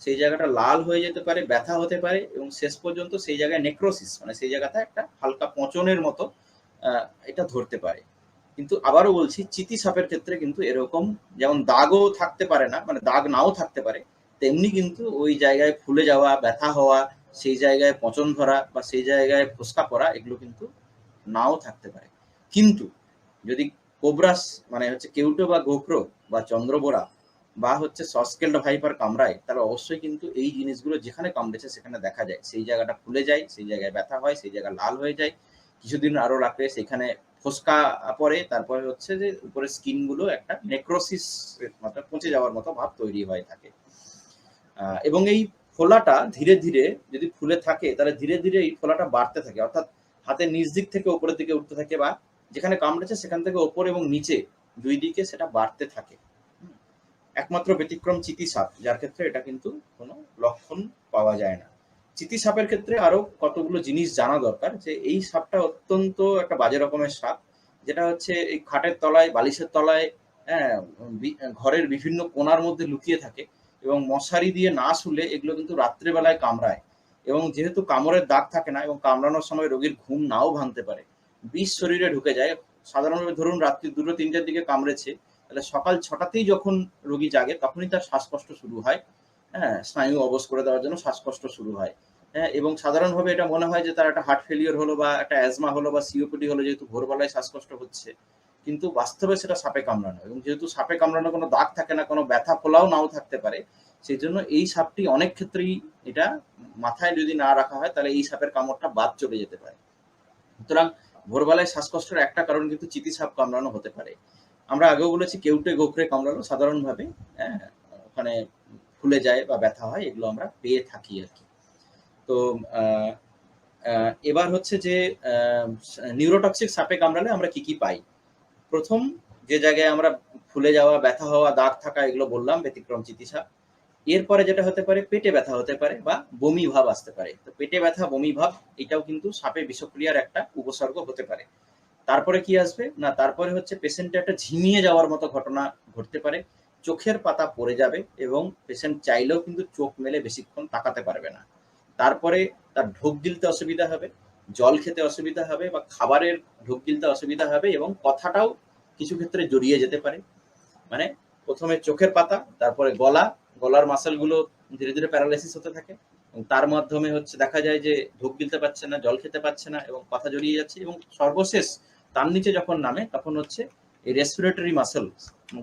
সেই জায়গাটা লাল হয়ে যেতে পারে, ব্যথা হতে পারে এবং শেষ পর্যন্ত সেই জায়গায় নেক্রোসিস মানে সেই জায়গাটা একটা হালকা পচনের মতো এটা ধরতে পারে। কিন্তু আবারও বলছি, চিতি সাপের ক্ষেত্রে কিন্তু এরকম যেমন দাগও থাকতে পারে না, মানে দাগ নাও থাকতে পারে, তেমনি কিন্তু ওই জায়গায় ফুলে যাওয়া, ব্যথা হওয়া, সেই জায়গায় পচন ধরা বা সেই জায়গায় ফোস্কা পড়া এগুলো কিন্তু নাও থাকতে পারে। কিন্তু যদি কোবরাস মানে হচ্ছে কেউটো বা গোখরো বা চন্দ্রবোরা বা হচ্ছে সসকেল্ড ভাইপার কামড়ায়, তাহলে অবশ্যই কিন্তু এই জিনিসগুলো যেখানে কামড়েছে সেখানে দেখা যায়, সেই জায়গাটা ফুলে যায়, সেই জায়গায় ব্যথা হয়, সেই জায়গা লাল হয়ে যায়, কিছুদিন আরো রাখলে সেখানে ফোস্কা পড়ে, তারপরে হচ্ছে যে উপরে স্কিন গুলো একটা নেক্রোসিস মানে পচে যাওয়ার মতো ভাব তৈরি হয়ে থাকে। এবং এই ফোলাটা ধীরে ধীরে যদি ফুলে থাকে তাহলে ধীরে ধীরে এই ফোলাটা বাড়তে থাকে, অর্থাৎ হাতের নিচ দিক থেকে উপরের দিকে উঠতে থাকে বা যেখানে কামড়েছে সেখান থেকে ওপর এবং নিচে দুই দিকে সেটা বাড়তে থাকে। একমাত্র ব্যতিক্রম চিতি সাপ, যার ক্ষেত্রে এটা কিন্তু কোনো লক্ষণ পাওয়া যায় না। চিতি সাপের ক্ষেত্রে আরো কতগুলো জিনিস জানা দরকার, যে এই সাপটা অত্যন্ত একটা বাজে রকমের সাপ, যেটা হচ্ছে এই খাটের তলায়, বালিশের তলায়, হ্যাঁ, ঘরের বিভিন্ন কোণার মধ্যে লুকিয়ে থাকে এবং মশারি দিয়ে না শুলে এগুলো কিন্তু রাত্রেবেলায় কামড়ায়। এবং যেহেতু কামড়ের দাগ থাকে না এবং কামড়ানোর সময় রোগীর ঘুম নাও ভাঙতে পারে, বিষ শরীরে ঢুকে যায়। সাধারণভাবে ধরুন রাত্রি 2-3টার দিকে কামড়েছে, তাহলে সকাল 6টাতেই যখন রোগী জাগে তখনই তার শ্বাসকষ্ট শুরু হয়। হ্যাঁ, স্নায়ু অবশ করে দেওয়ার জন্য শ্বাসকষ্ট শুরু হয়। হ্যাঁ, এবং সাধারণভাবে এটা মনে হয় যে তার একটা হার্ট ফেলিওর হলো বা একটা অ্যাজমা হলো বা সিওপিডি হলো, যেহেতু ভোরবেলায় শ্বাসকষ্ট হচ্ছে। কিন্তু বাস্তবে সেটা সাপে কামড়ানো, এবং যেহেতু সাপে কামড়ানো কোনো দাগ থাকে না, কোনো ব্যথা ফোলাও নাও থাকতে পারে, সেই জন্য এই সাপটি অনেক ক্ষেত্রেই এটা মাথায় যদি না রাখা হয় তাহলে এই সাপের কামড়টা বাদ চলে যেতে পারে। সুতরাং ভোরবেলায় শ্বাসকষ্টের একটা কারণ কিন্তু চিতি সাপ কামড়ানো হতে পারে। আমরা আগেও বলেছি কেউটে গোখরে কামড়ানো সাধারণভাবে ওখানে ফুলে যায় বা ব্যথা হয়, এগুলো আমরা পেয়ে থাকি আর কি। তো এবার হচ্ছে যে নিউরোটক্সিক সাপে কামড়ালে আমরা কি কি পাই। প্রথম যে জায়গায় আমরা ফুলে যাওয়া, ব্যথা হওয়া, দাগ থাকা এগুলো বললাম, ব্যতিক্রম চিতি সাপ। এরপরে যেটা হতে পারে, পেটে ব্যথা হতে পারে বা বমি ভাব আসতে পারে। তো পেটে ব্যথা, বমি ভাব এটাও কিন্তু সাপে বিষক্রিয়ার একটা উপসর্গ হতে পারে। তারপরে কি আসবে না, তারপরে হচ্ছে পেশেন্টের একটা ঝিমিয়ে যাওয়ার মতো ঘটনা ঘটতে পারে, চোখের পাতা পড়ে যাবে এবং পেশেন্ট চাইলেও কিন্তু চোখ মেলে বেশিক্ষণ তাকাতে পারবে না। তারপরে তার ঢোক গিলতে অসুবিধা হবে, জল খেতে অসুবিধা হবে বা খাবারের ঢোক গিলতে অসুবিধা হবে, এবং কথাটাও কিছু ক্ষেত্রে জড়িয়ে যেতে পারে। মানে প্রথমে চোখের পাতা, তারপরে গলার মাসেলগুলো ধীরে ধীরে প্যারালাইসিস হতে থাকে, এবং তার মাধ্যমে হচ্ছে দেখা যায় যে ঢোক গিলতে পারছে না, জল খেতে পারছে না এবং কথা জড়িয়ে যাচ্ছে, এবং সর্বশেষ তার নিচে যখন নামে তখন হচ্ছে এই রেসপিরেটরি মাসেল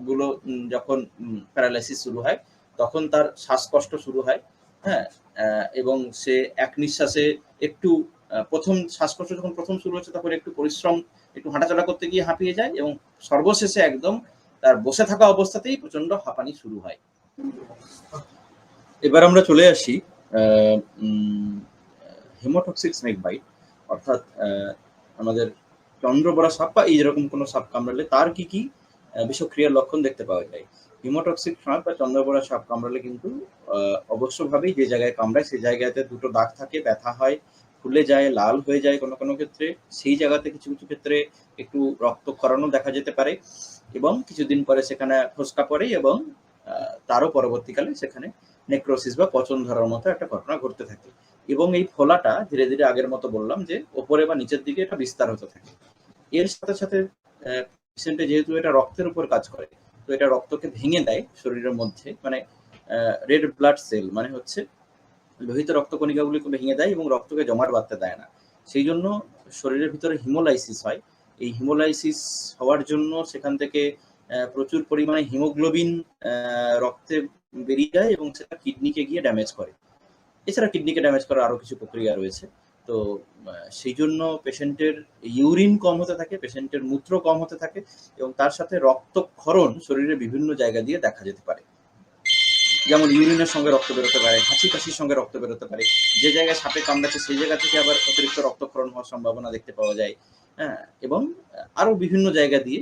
গুলো যখন প্যারালাইসিস শুরু হয় তখন তার শ্বাসকষ্ট শুরু হয়। হ্যাঁ, এবং সে এক নিঃশ্বাসে একটু প্রথম শ্বাসকষ্ট যখন প্রথম শুরু হচ্ছে তখন একটু পরিশ্রম, একটু হাঁটাচলা করতে গিয়ে হাঁপিয়ে যায়, এবং সর্বশেষে একদম তার বসে থাকা অবস্থাতেই প্রচন্ড হাঁপানি শুরু হয়। এবার আমরা চলে আসি হেমোটক্সিক স্নেক বাইট, অর্থাৎ আমাদের চন্দ্রবড়া সাপ বা এইরকম কোনো সাপ কামড়ালে তার কি কি বিষক্রিয়ার লক্ষণ দেখতে পাওয়া যায়। হিমোটক্সিক সাপ বা চন্দ্রবড়া সাপ কামড়ালে কিন্তু অবশ্যভাবেই যে জায়গায় কামড়ায় সেই জায়গাতে দুটো দাগ থাকে, ব্যথা হয়, ফুলে যায়, লাল হয়ে যায় কোনো কোনো ক্ষেত্রে, সেই জায়গাতে কিছু কিছু ক্ষেত্রে একটু রক্তক্ষরণও দেখা যেতে পারে, এবং কিছুদিন পরে সেখানে ফোস্কা পড়ে এবং তারও পরবর্তীকালে সেখানে নেক্রোসিস বা পচন ধরার মতো একটা ঘটনা ঘটতে থাকে, এবং এই ফোলাটা ধীরে ধীরে আগের মতো বললাম যে ওপরে বা নিচের দিকে এটা বিস্তার হতে থাকে। এর সাথে সাথে পেশেন্টে যেহেতু এটা রক্তের উপর কাজ করে, তো এটা রক্তকে ভেঙে দেয় শরীরের মধ্যে, মানে রেড ব্লাড সেল মানে হচ্ছে লোহিত রক্তকণিকাগুলিকে ভেঙে দেয় এবং রক্তকে জমাট বাঁধতে দেয় না। সেই জন্য শরীরের ভিতরে হিমোলাইসিস হয়। এই হিমোলাইসিস হওয়ার জন্য সেখান থেকে প্রচুর পরিমাণে হিমোগ্লোবিন রক্তে বেরিয়ে যায় এবং সেটা কিডনিকে গিয়ে ড্যামেজ করে। এছাড়া কিডনিকে ড্যামেজ করার আরো কিছু প্রক্রিয়া রয়েছে। তো সেই জন্য পেশেন্টের ইউরিন কম হতে থাকে, পেশেন্টের মূত্র কম হতে থাকে, এবং তার সাথে রক্তক্ষরণ শরীরের বিভিন্ন জায়গা দিয়ে দেখা যেতে পারে। যেমন ইউরিনের সঙ্গে রক্ত বেরোতে পারে, হাঁচি কাশির সঙ্গে রক্ত বেরোতে পারে, যে জায়গায় সাপে কামড়াচ্ছে সেই জায়গা থেকে আবার অতিরিক্ত রক্তক্ষরণ হওয়ার সম্ভাবনা দেখতে পাওয়া যায়। হ্যাঁ, এবং আরো বিভিন্ন জায়গা দিয়ে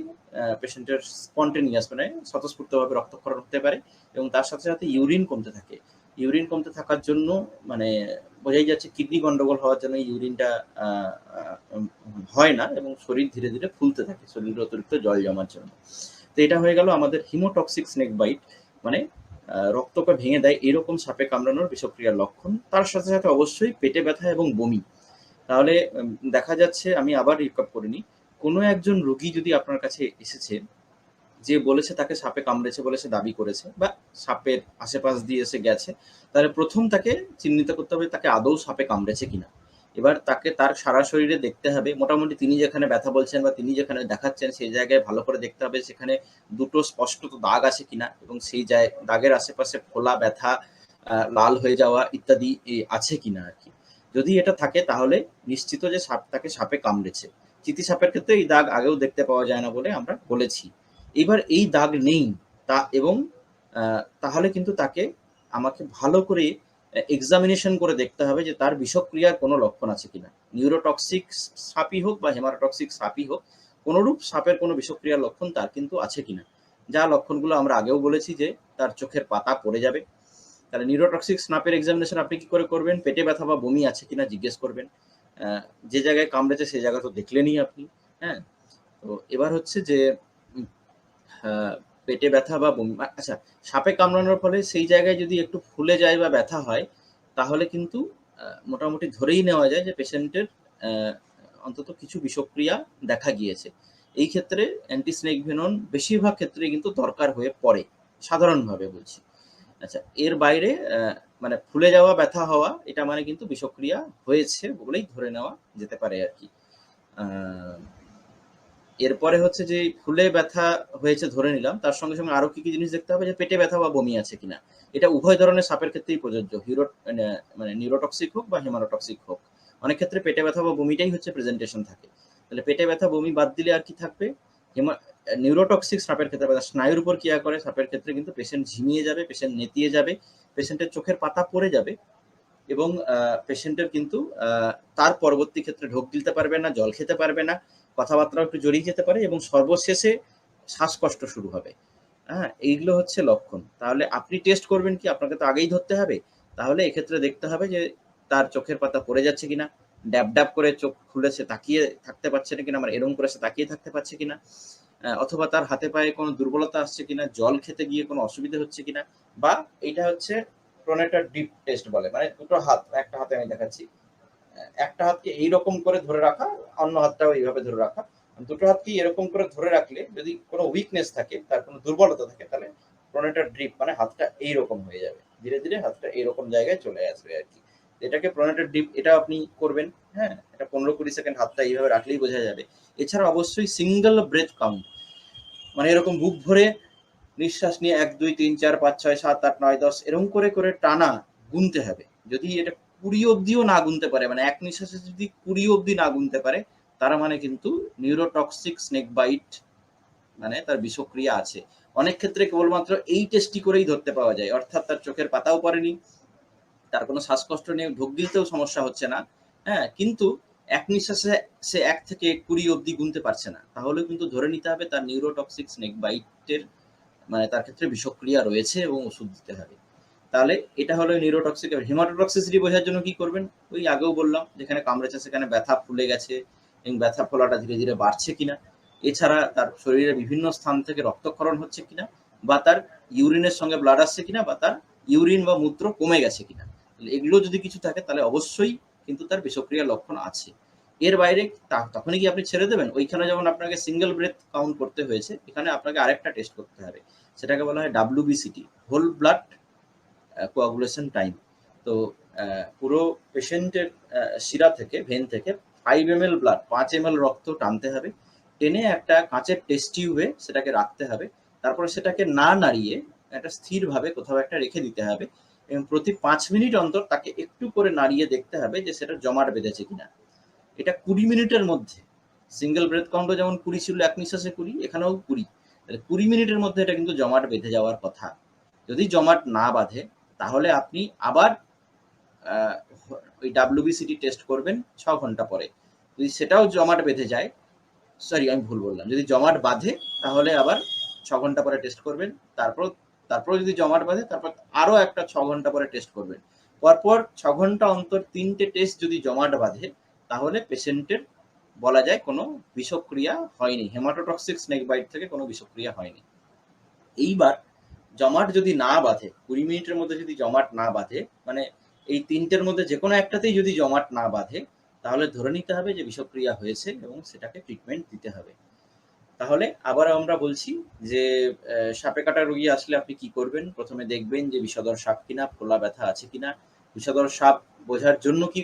পেশেন্টের স্পন্টেনিয়াস মানে স্বতঃস্ফূর্তভাবে রক্তক্ষরণ হতে পারে, এবং তার সাথে সাথে ইউরিন কমতে থাকে। ইউরিন কমতে থাকার জন্য মানে বোঝাই যাচ্ছে কিডনি গন্ডগোল হওয়ার জন্য ইউরিনটা হয় না, এবং শরীর ধীরে ধীরে ফুলতে থাকে শরীরে অতিরিক্ত জল জমার জন্য। তো এটা হয়ে গেল আমাদের হিমোটক্সিক স্নেক বাইট, মানে রক্তকে ভেঙে দেয়, এরকম সাপে কামড়ানোর বিষক্রিয়ার লক্ষণ। তার সাথে সাথে অবশ্যই পেটে ব্যথা এবং বমি। তাহলে দেখা যাচ্ছে, আমি আবার রিক্যাপ করে নিই, কোনো একজন রোগী যদি আপনার কাছে এসেছে, যে বলেছে তাকে সাপে কামড়েছে বলে সে দাবি করেছে, বা সাপের আশেপাশ দিয়ে এসে গেছে, তাহলে প্রথম তাকে চিহ্নিত করতে হবে তাকে আদৌ সাপে কামড়েছে কিনা। এবার তাকে তার সারা শরীরে দেখতে হবে, মোটামুটি তিনি যেখানে ব্যথা বলছেন বা তিনি যেখানে দেখাচ্ছেন সেই জায়গায় ভালো করে দেখতে হবে সেখানে দুটো স্পষ্টত দাগ আছে কিনা, এবং সেই দাগের আশেপাশে ফোলা, ব্যথা, লাল হয়ে যাওয়া ইত্যাদি আছে কিনা আর কি। যদি এটা থাকে তাহলে নিশ্চিত যে তাকে সাপে কামড়েছে। চিতি সাপের ক্ষেত্রে এই দাগ আগেও দেখতে পাওয়া যায় না বলে আমরা বলেছি। এবার এই দাগ নেই এবং তাহলে কিন্তু তাকে আমাকে ভালো করে এক্সামিনেশন করে দেখতে হবে যে তার বিষক্রিয়ার কোনো লক্ষণ আছে কিনা। নিউরোটক্সিক সাপই হোক বা হেমাটোটক্সিক সাপই হোক, কোনোরূপ সাপের কোনো বিষক্রিয়ার লক্ষণ তার কিন্তু আছে কিনা। যা লক্ষণগুলো আমরা আগেও বলেছি, যে তার চোখের পাতা পড়ে যাবে। তাহলে নিউরোটক্সিক স্নাপের এক্সামিনেশন আপনি কি করে করবেন? পেটে ব্যথা বা বমি আছে কিনা জিজ্ঞেস করবেন। যে জায়গায় কামড়েছে সেই জায়গা তো দেখলেনই আপনি। হ্যাঁ, তো এবার হচ্ছে যে পেটে ব্যথা বা বমি, আচ্ছা, সাপে কামড়ানোর ফলে সেই জায়গায় যদি একটু ফুলে যায় বা ব্যথা হয়, তাহলে কিন্তু মোটামুটি ধরেই নেওয়া যায় যে পেশেন্টের অন্তত কিছু বিষক্রিয়া দেখা গিয়েছে। এই ক্ষেত্রে অ্যান্টি স্নেক ভেনম বেশিরভাগ ক্ষেত্রে কিন্তু দরকার হয়ে পড়ে, সাধারণভাবে বলছি। আচ্ছা, এর বাইরে মানে ফুলে যাওয়া, ব্যথা হওয়া, এটা মানে কিন্তু বিষক্রিয়া হয়েছে বলেই ধরে নেওয়া যেতে পারে আর কি। এরপরে হচ্ছে যে ফুলে ব্যথা হয়েছে ধরে নিলাম, তার সঙ্গে সঙ্গে আরো কি কি জিনিস দেখতে হবে, যে পেটে ব্যথা বা বমি আছে কিনা। এটা উভয় ধরনের সাপের ক্ষেত্রেই প্রযোজ্য, মানে নিউরোটক্সিক হোক বা হেমাটোটক্সিক হোক। অনেক ক্ষেত্রে পেটে ব্যথা বা বমিটাই হচ্ছে প্রেজেন্টেশন থাকে। তাহলে পেটে ব্যথা বমি বাদ দিলে আর কি থাকবে? নিউরোটক্সিক সাপের ক্ষেত্রে স্নায়ুর উপর ক্রিয়া করে সাপের ক্ষেত্রে কিন্তু পেশেন্ট ঝিমিয়ে যাবে, পেশেন্ট নেতিয়ে যাবে, পেশেন্টের চোখের পাতা পড়ে যাবে, এবং পেশেন্টের কিন্তু তার পরবর্তী ক্ষেত্রে ঢোক গিলতে পারবে না, জল খেতে পারবে না, কথাবার্তাও একটু জড়িয়ে যেতে পারে, এবং সর্বশেষে শ্বাসকষ্ট শুরু হবে। হ্যাঁ, এইগুলো হচ্ছে লক্ষণ। তাহলে আপনি টেস্ট করবেন কি? আপনাকে তো আগেই ধরতে হবে। তাহলে এক্ষেত্রে দেখতে হবে যে তার চোখের পাতা পড়ে যাচ্ছে কিনা, ড্যাব ড্যাব করে চোখ খুলে সে তাকিয়ে থাকতে পারছে না কিনা, এরকম করে সে তাকিয়ে থাকতে পারছে কিনা, অথবা তার হাতে পায়ে কোনো দুর্বলতা আসছে কিনা, জল খেতে গিয়ে কোনো অসুবিধা হচ্ছে কিনা, বা এইটা হচ্ছে প্রোনেটার ডিপ টেস্ট বলে, মানে দুটো হাত, একটা হাতে আমি দেখাচ্ছি, একটা হাতকে এইরকম করে ধরে রাখা, অন্য হাতটাও এইভাবে ধরে রাখা। দুটো হাতকে এরকম করে ধরে রাখলে যদি কোনো উইকনেস থাকে, তার কোনো দুর্বলতা থাকে, তাহলে প্রোনেটার ড্রিপ মানে হাতটা এইরকম হয়ে যাবে, ধীরে ধীরে হাতটা এইরকম জায়গায় চলে আসবে আর কি। এটাকে প্রোনেটার ড্রিপ, এটা আপনি করবেন। হ্যাঁ, এটা 15-20 সেকেন্ড হাতটা এইভাবে রাখলেই বোঝা যাবে। এছাড়া অবশ্যই সিঙ্গেল ব্রেথ কাউন্ট, মানে এরকম বুক ভরে নিঃশ্বাস নিয়ে 1 2 3 4 5 6 7 8 9 10 এরকম করে করে টানা গুনতে হবে। যদি এটা 20 অব্দিও না গুনতে পারে, মানে এক নিঃশ্বাসে যদি 20 অব্দি না গুনতে পারে, তার মানে কিন্তু নিউরোটক্সিক স্নেক বাইট, মানে তার বিষক্রিয়া আছে। অনেক ক্ষেত্রে কেবলমাত্র এই টেস্টটি করেই ধরতে পাওয়া যায়, অর্থাৎ তার চোখের পাতাও পড়েনি, তার কোনো শ্বাসকষ্ট নেই, ঢোক গিলতেও সমস্যা হচ্ছে না, হ্যাঁ, কিন্তু এক নিঃশ্বাসে সে 1 থেকে 20 অব্দি গুনতে পারছে না, তাহলেও কিন্তু ধরে নিতে হবে তার নিউরোটক্সিক স্নেক বাইটের, মানে তার ক্ষেত্রে বিষক্রিয়া রয়েছে এবং ওষুধ দিতে হবে। তাহলে এটা হলো নিউরোটক্সিক। হেমাটোটক্সিসিটি বোঝার জন্য কি করবেন? ওই আগেও বললাম, যেখানে কামড়েছে সেখানে ব্যথা, ফুলে গেছে এবং ব্যথা ফোলাটা ধীরে ধীরে বাড়ছে কিনা, এছাড়া তার শরীরের বিভিন্ন স্থান থেকে রক্তক্ষরণ হচ্ছে কিনা, বা তার ইউরিনের সঙ্গে ব্লাড আসছে কিনা, বা তার ইউরিন বা মূত্র কমে গেছে কিনা, এগুলো যদি কিছু থাকে তাহলে অবশ্যই কিন্তু তার বিষক্রিয়ার লক্ষণ আছে। এর বাইরে তখনই কি আপনি ছেড়ে দেবেন? ওইখানে যেমন আপনাকে সিঙ্গেল ব্রেথ কাউন্ট করতে হয়েছে, এখানে আপনাকে আরেকটা টেস্ট করতে হবে, সেটাকে বলা হয় WBCT, whole blood coagulation time. তো পুরো পেশেন্টের শিরা থেকে, ভেন থেকে 5 ml ব্লাড, 5 ml রক্ত টানতে হবে, টেনে একটা কাঁচের টেস্ট টিউবে সেটাকে রাখতে হবে, তারপরে সেটাকে না নাড়িয়ে একটা স্থিরভাবে কোথাও একটা রেখে দিতে হবে, এবং প্রতি 5 মিনিট অন্তর তাকে একটু করে নাড়িয়ে দেখতে হবে যে সেটা জমাট বেঁধেছে কিনা। এটা 20 মিনিটের মধ্যে, সিঙ্গেল ব্রেথ কাউন্টও যেমন 20 ছিল, এক নিঃশ্বাসে 20, এখানেও 20, তাহলে 20 মিনিটের মধ্যে এটা কিন্তু জমাট বেঁধে যাওয়ার কথা। যদি জমাট না বাঁধে তাহলে আপনি আবার ওই WBCT টেস্ট করবেন 6 ঘন্টা পরে। যদি সেটাও জমাট বেঁধে যায়, সরি আমি ভুল বললাম, যদি জমাট বাঁধে তাহলে আবার 6 ঘন্টা পরে টেস্ট করবেন, তারপর যদি জমাট বাঁধে তারপর আরো একটা 6 ঘন্টা পরে টেস্ট করবেন। পরপর 6 ঘন্টা অন্তর 3টে টেস্ট যদি জমাট বাঁধে, তাহলে পেশেন্টের বলা যায় কোনো বিষক্রিয়া হয়নি, হেমাটোটক্সিক স্নেক বাইট থেকে কোনো বিষক্রিয়া হয়নি। এইবার জমাট যদি না বাঁধে, 20 মিনিটের মধ্যে যদি জমাট না বাঁধে, মানে এই 3টের মধ্যে যে কোনো একটাতেই যদি জমাট না বাঁধে, তাহলে ধরে নিতে হবে যে বিষক্রিয়া হয়েছে এবং সেটাকে ট্রিটমেন্ট দিতে হবে। তাহলে আবার আমরা বলছি যে সাপে কাটা রোগী আসলে আপনি কি করবেন? প্রথমে দেখবেন যে বিষধর সাপ কিনা, ফোলা ব্যথা আছে কিনা। বিষধর সাপ বোঝার জন্য কি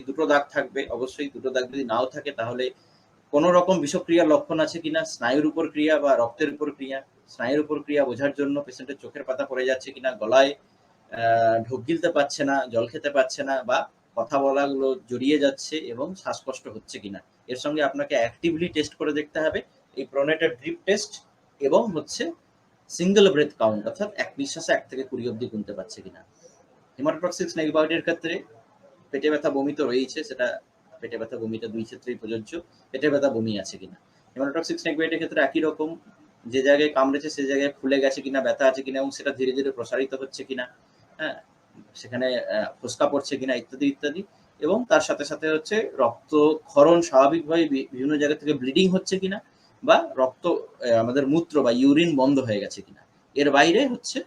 দুটো দাগ থাকবে? অবশ্যই দুটো দাগ যদি নাও থাকে তাহলে কোনো রকম বিষক্রিয়ার লক্ষণ আছে কিনা, স্নায়ুর উপর ক্রিয়া বা রক্তের উপর ক্রিয়া। স্নায়ুর উপর ক্রিয়া বোঝার জন্য পেশেন্টের চোখের পাতা পড়ে যাচ্ছে কিনা, গলায় ঢোক গিলতে পারছে না, জল খেতে পারছে না, বা কথা বলাগুলো জড়িয়ে যাচ্ছে এবং শ্বাসকষ্ট হচ্ছে কিনা। এর সঙ্গে আপনাকে অ্যাক্টিভলি টেস্ট করে দেখতে হবে, এই প্রোনেটেড ড্রিপ টেস্ট, এবং হচ্ছে সিঙ্গেল ব্রেথ কাউন্ট, অর্থাৎ এক নিঃশ্বাসে 1 থেকে 20 অব্দি গুনতে পারছে কিনা। হেমাটোটক্সিক স্নেক বাইটের ক্ষেত্রে পেটে ব্যথা বমি তো রয়েছে, সেটা পেটে ব্যথা বমিটা 2 ক্ষেত্রেই প্রযোজ্য। পেটে ব্যথা বমি আছে কিনা। হেমাটোটক্সিক স্নেক বাইটের ক্ষেত্রে একই রকম, যে জায়গায় কামড়েছে সে জায়গায় ফুলে গেছে কিনা, ব্যথা আছে কিনা এবং সেটা ধীরে ধীরে প্রসারিত হচ্ছে কিনা, হ্যাঁ, সেখানে ফোস্কা পড়ছে কিনা, ইত্যাদি ইত্যাদি। এবং তার সাথে সাথে হচ্ছে রক্তক্ষরণ স্বাভাবিকভাবে বিভিন্ন জায়গা থেকে ব্লিডিং হচ্ছে কিনা, বা রক্ত আমাদের মূত্র বা ইউরিন বন্ধ হয়ে গেছে কিনা। এর বাইরে হচ্ছে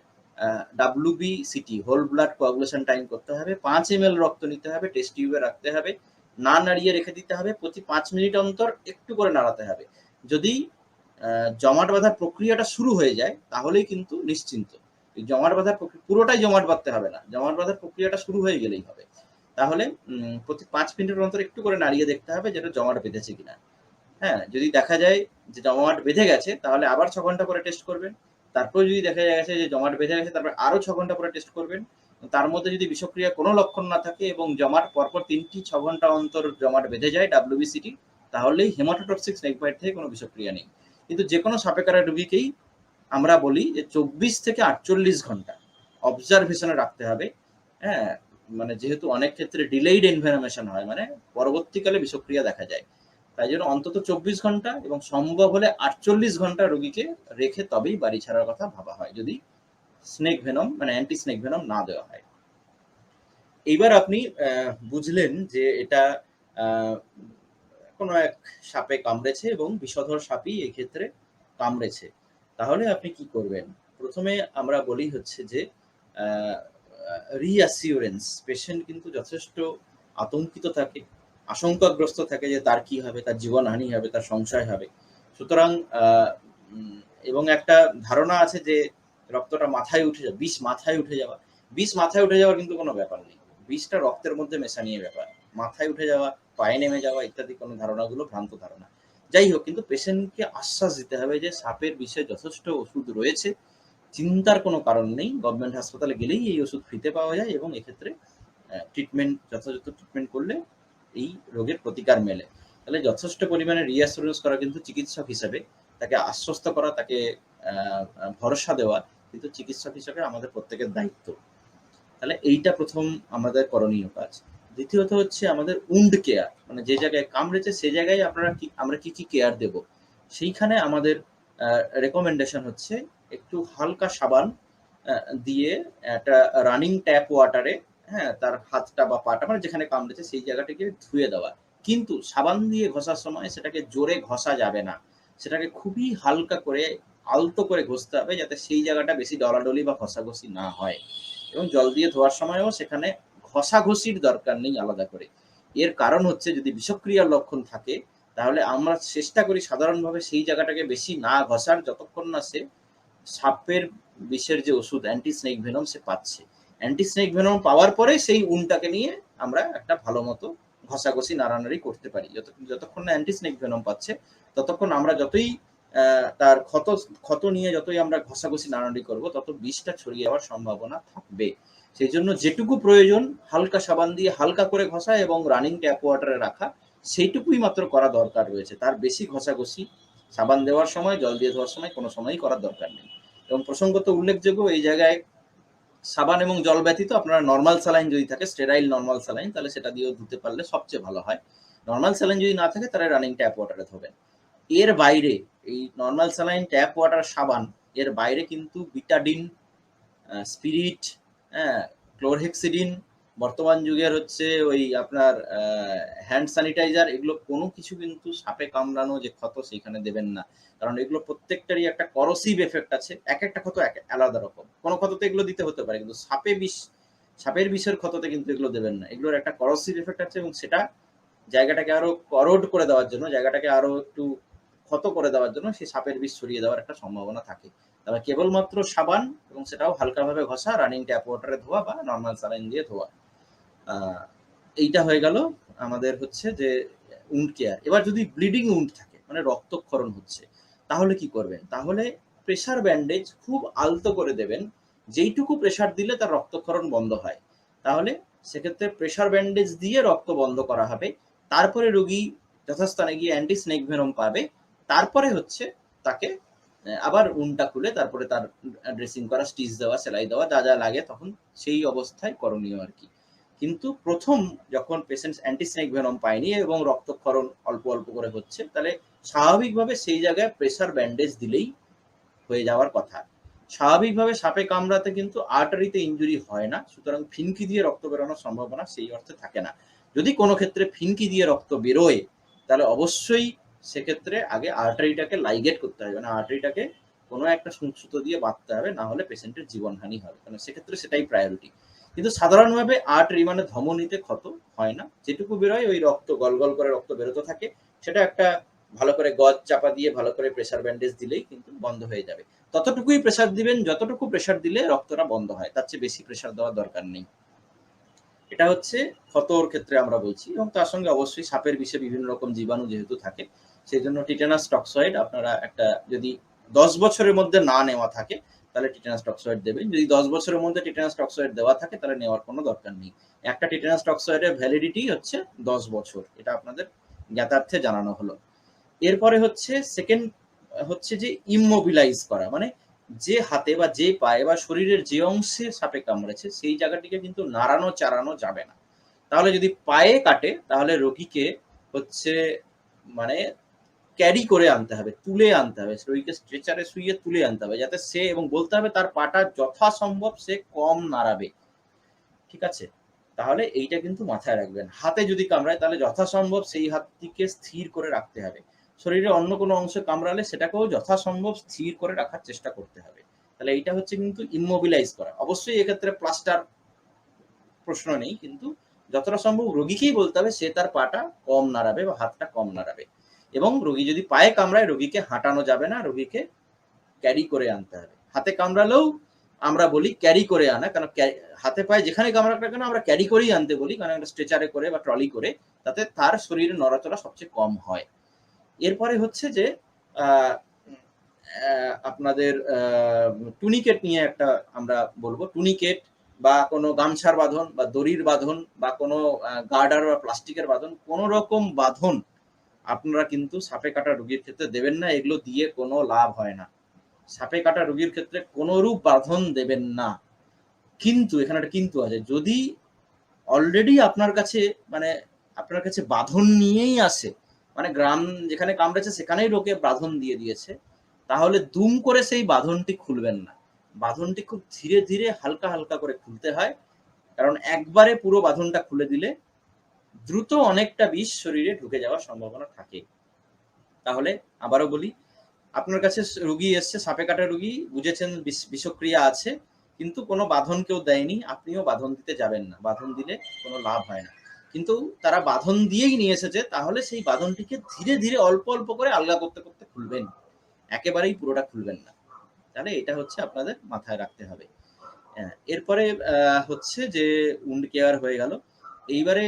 WBCT, whole blood coagulation time করতে হবে, 5 ml রক্ত নিতে হবে, টেস্ট টিউবে রাখতে হবে, না নাড়িয়ে রেখে দিতে হবে, প্রতি 5 মিনিট অন্তর একটু করে নাড়াতে হবে। যদি জমাট বাঁধার প্রক্রিয়াটা শুরু হয়ে যায় তাহলেই কিন্তু নিশ্চিন্ত। এই জমাট বাঁধার পুরোটাই জমাট বাঁধতে হবে না, জমাট বাঁধার প্রক্রিয়াটা শুরু হয়ে গেলেই হবে। তাহলে প্রতি 5 মিনিটের অন্তর একটু করে নাড়িয়ে দেখতে হবে যেটা জমাট বেঁধেছে কিনা। হ্যাঁ, যদি দেখা যায় যে জমাট বেঁধে গেছে তাহলে আবার 6 ঘন্টা পরে টেস্ট করবেন। তারপর যদি দেখা গেছে যে জমাট বেঁধে গেছে তারপর আরো 6 ঘন্টা পরে টেস্ট করবেন। তার মধ্যে যদি বিষক্রিয়া কোনো লক্ষণ না থাকে এবং জমাট পরপর 6 ঘন্টা অন্তর জমাট বেঁধে যায় WBCT, তাহলেই হেমাটোটক্সিক স্নেক বাইট থেকে কোনো বিষক্রিয়া নেই। কিন্তু যে কোনো সাপে কাটা রোগীকেই আমরা বলি যে 24 থেকে 48 ঘন্টা অবজারভেশনে রাখতে হবে। হ্যাঁ, মানে যেহেতু অনেক ক্ষেত্রে ডিলেইড এনভায়রনমেন্ট হয়, মানে পরবর্তীকালে বিষক্রিয়া দেখা যায়, তাই জন্য অন্তত 24 ঘন্টা এবং সম্ভব হলে 48 ঘন্টা রোগীকে রেখে তবেই বাড়ি ছাড়ার কথা ভাবা হয়, যদি স্নেক ভেনম মানে অ্যান্টি স্নেক ভেনম না দেওয়া হয়। এইবার আপনি বুঝলেন যে এটা কোনো এক সাপে কামড়েছে এবং বিষধর সাপই এক্ষেত্রে কামড়েছে। তাহলে আপনি কি করবেন? প্রথমে আমরা বলি হচ্ছে যে রিঅ্যাসিওরেন্স। পেশেন্ট কিন্তু যথেষ্ট আতঙ্কিত থাকে, আশঙ্কাগ্রস্ত থাকে যে তার কি হবে, তার জীবনহানি হবে, তার সংশয় হবে। সুতরাং এবং একটা ধারণা আছে যে রক্তটা মাথায় উঠে যাবে, বিষ মাথায় উঠে যাওয়া। বিষ মাথায় উঠে যাওয়ার কিন্তু কোনো ব্যাপার নেই। বিষটা রক্তের মধ্যে মেশানিয়ে ব্যাপার। মাথায় উঠে যাওয়া, পায়ে নেমে যাওয়া ইত্যাদি কোনো ধারণাগুলো ভ্রান্ত ধারণা। যাই হোক, কিন্তু পেশেন্টকে আশ্বাস দিতে হবে যে সাপের বিষে যথেষ্ট ওষুধ রয়েছে, চিন্তার কোনো কারণ নেই। গভর্নমেন্ট হাসপাতালে গেলেই এই ওষুধ ফ্রিতে পাওয়া যায় এবং এক্ষেত্রে ট্রিটমেন্ট, যথাযথ ট্রিটমেন্ট করলে এই রোগের প্রতিকার মেলে। তাহলে যথেষ্ট পরিমাণে রিঅ্যাসুরেন্স করা কিন্তু চিকিৎসক হিসাবে, তাকে আশ্বস্ত করা, তাকে ভরসা দেওয়া কিন্তু চিকিৎসক হিসাবে আমাদের প্রত্যেকের দায়িত্ব। তাহলে এইটা প্রথম আমাদের করণীয় কাজ। দ্বিতীয়ত হচ্ছে আমাদের উন্ড কেয়ার, মানে যে জায়গায় কামড়েছে সে জায়গায় আমরা কি কি কেয়ার দেব, সেইখানে আমাদের রেকমেন্ডেশন হচ্ছে একটু হালকা সাবান দিয়ে একটা রানিং ট্যাপ ওয়াটারে, হ্যাঁ, তার হাতটা বা পাটা মানে যেখানে কামড়েছে সেই জায়গাটাকে ধুয়ে দেওয়া। কিন্তু সাবান দিয়ে ঘষার সময় সেটাকে জোরে ঘষা যাবে না, সেটাকে খুবই হালকা করে আলতো করে ঘষতে হবে যাতে সেই জায়গাটা বেশি ডলাডলি বা ঘষাঘষি না হয়। এবং জল দিয়ে ধোয়ার সময়ও সেখানে ঘষাঘষির দরকার নেই আলাদা করে। এর কারণ হচ্ছে যদি বিষক্রিয়ার লক্ষণ থাকে তাহলে আমরা চেষ্টা করি সাধারণভাবে সেই জায়গাটাকে বেশি না ঘষার, যতক্ষণ না সে সাপের বিষের যে ওষুধ অ্যান্টি স্নেক ভেনম সে পাচ্ছে। অ্যান্টি স্নেক ভেনম পাওয়ার পরে সেই উনটাকে নিয়ে আমরা একটা ভালো মতো ঘষাঘষি নাড়ানাড়ি করতে পারি। যতক্ষণ না অ্যান্টি স্নেক ভেনম পাচ্ছে ততক্ষণ আমরা যতই তার ক্ষত নিয়ে যতই আমরা ঘষাঘষি নাড়ানাড়ি করবো তত বিষটা ছড়িয়ে যাওয়ার সম্ভাবনা থাকবে। সেই জন্য যেটুকু প্রয়োজন হালকা সাবান দিয়ে হালকা করে ঘষা এবং রানিং ট্যাপ ওয়াটারে রাখা, সেইটুকুই মাত্র করা দরকার রয়েছে। তার বেশি ঘষাঘষি সাবান দেওয়ার সময়, জল দিয়ে ধোয়ার সময় কোনো সময়ই করার দরকার নেই। এবং প্রসঙ্গত উল্লেখযোগ্য, এই জায়গায় সাবান এবং জল ব্যতীত আপনারা নর্মাল স্যালাইন যদি থাকে, স্টেরাইল নর্মাল স্যালাইন, তাহলে সেটা দিয়েও ধুতে পারলে সবচেয়ে ভালো হয়। নর্মাল স্যালাইন যদি না থাকে তাহলে রানিং ট্যাপ ওয়াটারে ধোবেন। এর বাইরে এই নর্মাল স্যালাইন, ট্যাপ ওয়াটার, সাবান, এর বাইরে কিন্তু বিটাডিন, স্পিরিট, ক্লোরহেক্সিডিন, বর্তমান যুগের হচ্ছে ওই আপনার হ্যান্ড স্যানিটাইজার, এগুলো কোনো কিছু কিন্তু সাপে কামড়ানো যে ক্ষত সেইখানে দেবেন না। কারণ এগুলো প্রত্যেকটারই একটা করসিভ এফেক্ট আছে। একেকটা ক্ষত আলাদা রকম। কোনো ক্ষততে এগুলো দিতে হতে পারে, কিন্তু সাপের বিষের ক্ষততে কিন্তু এগুলো দেবেন না। এগুলোর একটা করসিভ এফেক্ট আছে এবং সেটা জায়গাটাকে আরো করোড করে দেওয়ার জন্য, জায়গাটাকে আরো একটু ক্ষত করে দেওয়ার জন্য সেই সাপের বিষ ছড়িয়ে দেওয়ার একটা সম্ভাবনা থাকে। তবে কেবলমাত্র সাবান এবং সেটাও হালকাভাবে ঘষা, রানিং ট্যাপ ওয়াটারে ধোয়া বা নর্মাল স্যালাইন দিয়ে ধোয়া। এইটা হয়ে গেল আমাদের হচ্ছে যে উন্ড কেয়ার। এবার যদি ব্লিডিং উন্ড থাকে, মানে রক্তক্ষরণ হচ্ছে, তাহলে কি করবেন? তাহলে প্রেসার ব্যান্ডেজ খুব আলতো করে দেবেন, যেইটুকু প্রেসার দিলে তার রক্তক্ষরণ বন্ধ হয়। তাহলে সেক্ষেত্রে প্রেসার ব্যান্ডেজ দিয়ে রক্ত বন্ধ করা হবে। তারপরে রোগী যথাস্থানে গিয়ে অ্যান্টি স্নেক ভেনম পাবে। তারপরে হচ্ছে তাকে আবার উন্ডটা খুলে তারপরে তার ড্রেসিং করা, স্টিচ দেওয়া, সেলাই দেওয়া, যা যা লাগে তখন সেই অবস্থায় করণীয় আর কি। কিন্তু প্রথম যখন পেশেন্ট অ্যান্টি স্নেক ভেনম পায়নি এবং রক্তক্ষরণ অল্প অল্প করে হচ্ছে, তাহলে স্বাভাবিকভাবে সেই জায়গায় প্রেসার ব্যান্ডেজ দিলেই হয়ে যাওয়ার কথা। স্বাভাবিকভাবে সাপে কামড়াতে কিন্তু আর্টারিতে ইঞ্জুরি হয় না, সুতরাং ফিনকি দিয়ে রক্ত বেরোনোর সম্ভাবনা সেই অর্থে থাকে না। যদি কোনো ক্ষেত্রে ফিনকি দিয়ে রক্ত বেরোয়, তাহলে অবশ্যই সেক্ষেত্রে আগে আর্টারিটাকে লাইগেট করতে হবে, মানে আর্টারিটাকে কোনো একটা সুতো দিয়ে বাঁধতে হবে, না হলে পেশেন্টের জীবনহানি হবে, কারণ সেক্ষেত্রে সেটাই প্রায়োরিটি। কিন্তু সাধারণভাবে আর্টারি মানে ধমনীতে ক্ষত হয় না, যেটুকু বেরোয় ওই রক্ত গল গল করে রক্ত বেরোতে থাকে, সেটা একটা ভালো করে গজ চাপা দিয়ে ভালো করে প্রেসার ব্যান্ডেজ দিলেই কিন্তু বন্ধ হয়ে যাবে। ততটুকুই প্রেসার দিবেন যতটুকু প্রেসার দিলে রক্তটা বন্ধ হয়, তার চেয়ে বেশি প্রেসার দেওয়ার দরকার নেই। এটা হচ্ছে ক্ষতর ক্ষেত্রে আমরা বলছি, এবং তার সঙ্গে অবশ্যই সাপের বিষে বিভিন্ন রকম জীবাণু যেহেতু থাকে, সেই জন্য টিটেনাস টক্সয়েড আপনারা একটা, যদি 10 বছরের মধ্যে না নেওয়া থাকে তাহলে টিটেনাস টক্সয়েড দেবেন। যদি 10 বছরের মধ্যে টিটেনাস টক্সয়েড দেওয়া থাকে তাহলে নেওয়ার কোনো দরকার নেই। একটা টিটেনাস টক্সয়েডের ভ্যালিডিটি হচ্ছে 10 বছর, এটা আপনাদের জ্ঞাতার্থে জানানো হলো। এরপরে হচ্ছে সেকেন্ড হচ্ছে যে ইমমোবিলাইজ করা, মানে যে হাতে বা যে পায়ে বা শরীরের যে অংশে সাপে কামড়েছে সেই জায়গাটিকে কিন্তু নাড়ানো চাড়ানো যাবে না। তাহলে যদি পায়ে কাটে তাহলে রোগীকে হচ্ছে মানে ক্যারি করে আনতে হবে, তুলে আনতে হবে, রোগীকে স্ট্রেচারে শুইয়ে তুলে আনতে হবে, যাতে সে, এবং বলতে হবে তার পাটা যথাসম্ভব সে কম নাড়াবে, ঠিক আছে? তাহলে এইটা কিন্তু মাথায় রাখবেন। হাতে যদি কামড়ায় তাহলে যথাসম্ভব সেই হাতটিকে স্থির করে রাখতে হবে। শরীরে অন্য কোনো অংশে কামড়ালে সেটাকেও যথাসম্ভব স্থির করে রাখার চেষ্টা করতে হবে। তাহলে এইটা হচ্ছে কিন্তু ইমমোবিলাইজ করা। অবশ্যই এক্ষেত্রে প্লাস্টার প্রশ্ন নেই, কিন্তু যতটা সম্ভব রোগীকেই বলতে হবে সে তার পাটা কম নাড়াবে বা হাতটা কম নাড়াবে। এবং রোগী যদি পায়ে কামড়ায় রোগীকে হাঁটানো যাবে না, রোগীকে ক্যারি করে আনতে হবে। হাতে কামড়ালেও আমরা বলি ক্যারি করে আনা, কারণ হাতে পায়ে যেখানে কামড়াক না কেন আমরা ক্যারি করেই আনতে বলি, কারণ একটা স্ট্রেচারে করে বা ট্রলি করে, তাতে তার শরীরে নড়াচড়া সবচেয়ে কম হয়। এরপরে হচ্ছে যে আপনাদের টুনিকেট নিয়ে একটা আমরা বলবো, টুনিকেট বা কোনো গামছার বাঁধন বা দড়ির বাঁধন বা কোনো গার্ডার বা প্লাস্টিকের বাঁধন, কোনো রকম বাঁধন আপনারা কিন্তু সাপে কাটা রোগীর ক্ষেত্রে দেবেন না, এগুলো দিয়ে কোনো লাভ হয় না। সাপে কাটা রোগীর ক্ষেত্রে কোনোরূপ বাঁধন দেবেন না। কিন্তু এখানে একটা কিন্তু আছে, যদি অলরেডি আপনার কাছে মানে আপনার কাছে বাঁধন নিয়েই আসে, মানে গ্রাম যেখানে কামড়েছে সেখানেই লোকে বাঁধন দিয়ে দিয়েছে, তাহলে দুম করে সেই বাঁধনটি খুলবেন না। বাঁধনটি খুব ধীরে ধীরে হালকা হালকা করে খুলতে হয়, কারণ একবারে পুরো বাঁধনটা খুলে দিলে দ্রুত অনেকটা বিষ শরীরে ঢুকে যাওয়ার সম্ভাবনা থাকে। তাহলে আবারও বলি, আপনার কাছে রোগী এসছে, সাপে কাটা রোগী, বুঝেছেন বিষক্রিয়া আছে, কিন্তু কোনো বাঁধন কেউ দেয়নি, আপনিও বাঁধন দিতে যাবেন না, বাঁধন দিলে কোনো লাভ হয় না। কিন্তু তারা বাঁধন দিয়েই নিয়ে এসেছে, তাহলে সেই বাঁধনটিকে ধীরে ধীরে অল্প অল্প করে আলগা করতে করতে খুলবেন, একেবারেই পুরোটা খুলবেন না। তাহলে এটা হচ্ছে আপনাদের মাথায় রাখতে হবে। এরপরে হচ্ছে যে উন্ড কেয়ার হয়ে গেল। এইবারে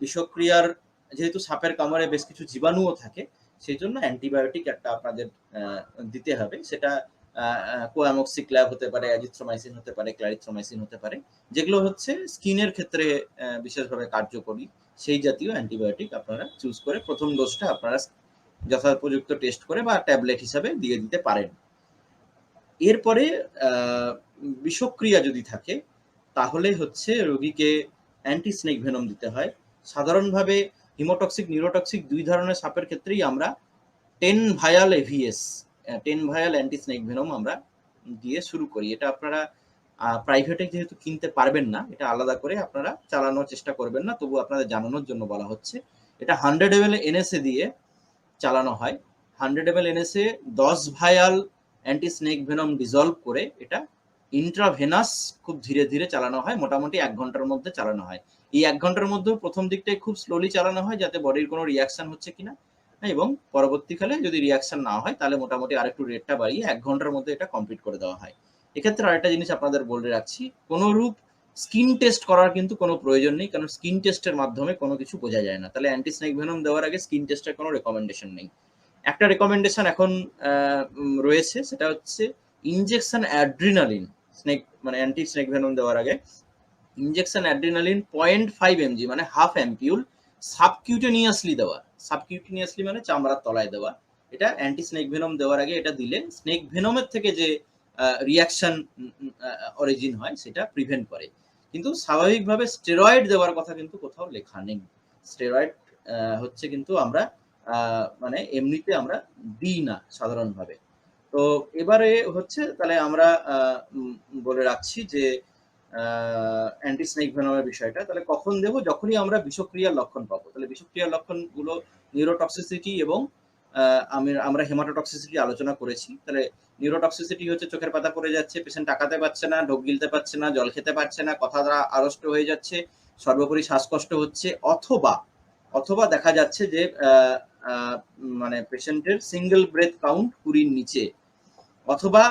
বিষক্রিয়ার, যেহেতু সাপের কামড়ে বেশ কিছু জীবাণুও থাকে, সেই জন্য অ্যান্টিবায়োটিক একটা আপনাদের দিতে হবে। সেটা কোয়ামক্সিক্ল্যাভ হতে পারে, অ্যাজিথ্রোমাইসিন হতে পারে, ক্লারিথ্রোমাইসিন হতে পারে, যেগুলো হচ্ছে স্কিনের ক্ষেত্রে বিশেষভাবে কার্যকরী। সেই জাতীয় অ্যান্টিবায়োটিক আপনারা চুজ করে প্রথম ডোজটা আপনারা যথাপযুক্ত টেস্ট করে বা ট্যাবলেট হিসাবে দিয়ে দিতে পারেন। এরপরে বিষক্রিয়া যদি থাকে তাহলে হচ্ছে রোগীকে অ্যান্টি স্নেক ভেনম দিতে হয়। সাধারণভাবে হিমোটক্সিক, নিউরোটক্সিক দুই ধরনের সাপের ক্ষেত্রেই আমরা 10 vial AVS, 10 vial anti snake venom আমরা দিয়ে শুরু করি। এটা আপনারা প্রাইভেটে যেহেতু কিনতে পারবেন না, এটা আলাদা করে আপনারা চালানোর চেষ্টা করবেন না, তবু আপনাদের জানানোর জন্য বলা হচ্ছে। এটা 100 ml এনএসএ দিয়ে চালানো হয়। 100 ml NSA 10 vial anti snake venom dissolved করে এটা ইন্ট্রাভেনাস খুব ধীরে ধীরে চালানো হয়, মোটামুটি 1 ঘন্টার মধ্যে চালানো হয়। এই 1 ঘন্টার মধ্যেও প্রথম দিকটায় খুব স্লোলি চালানো হয় যাতে বডির কোনো রিয়াকশন হচ্ছে কিনা, এবং পরবর্তীকালে যদি রিয়াকশন না হয় তাহলে মোটামুটি আরেকটু রেটটা বাড়িয়ে 1 ঘন্টার মধ্যে এটা কমপ্লিট করে দেওয়া হয়। এক্ষেত্রে আরেকটা জিনিস আপনাদের বলে রাখছি, কোনো রূপ স্কিন টেস্ট করার কিন্তু কোনো প্রয়োজন নেই, কারণ স্কিন টেস্টের মাধ্যমে কোনো কিছু বোঝা যায় না। তাহলে অ্যান্টি স্নেক ভেনম দেওয়ার আগে স্কিন টেস্টের কোনো রেকমেন্ডেশন নেই। একটা রেকমেন্ডেশন এখন রয়েছে, সেটা হচ্ছে ইনজেকশন অ্যাড্রিনালিন স্নেক মানে অ্যান্টি স্নেক ভেনম দেওয়ার আগে ইনজেকশন অ্যাড্রিনালিন 0.5 mg মানে হাফ অ্যাম্পিউল সাবকিউটেনিয়াসলি দেওয়া। সাবকিউটেনিয়াসলি মানে চামড়ার তলায় দেওয়া। এটা অ্যান্টি স্নেক ভেনম দেওয়ার আগে এটা দিলে স্নেক ভেনমের থেকে যে রিয়াকশন অরিজিন হয় সেটা প্রিভেন্ট করে। কিন্তু স্বাভাবিকভাবে স্টেরয়েড দেওয়ার কথা কিন্তু কোথাও লেখা নেই। স্টেরয়েড হচ্ছে কিন্তু আমরা মানে এমনিতে আমরা দিই না সাধারণভাবে। তো এবারে হচ্ছে তাহলে আমরা বলে রাখছি যে অ্যান্টি স্নেক ভেনমের বিষয়টা তাহলে কখন দেবো, যখনই আমরা বিষক্রিয়ার লক্ষণ পাবো। তাহলে বিষক্রিয়ার লক্ষণগুলো নিউরোটক্সিসিটি এবং আমরা হেমাটোটক্সিসিটি আলোচনা করেছি। তাহলে নিউরোটক্সিসিটি হচ্ছে চোখের পাতা পড়ে যাচ্ছে, পেশেন্ট তাকাতে পারছে না, ঢোক গিলতে পারছে না, জল খেতে পারছে না, কথা আড়ষ্ট হয়ে যাচ্ছে, সর্বোপরি শ্বাসকষ্ট হচ্ছে, অথবা দেখা যাচ্ছে যে মানে পেশেন্টের সিঙ্গেল ব্রেথ কাউন্ট 20 নিচে, অথবা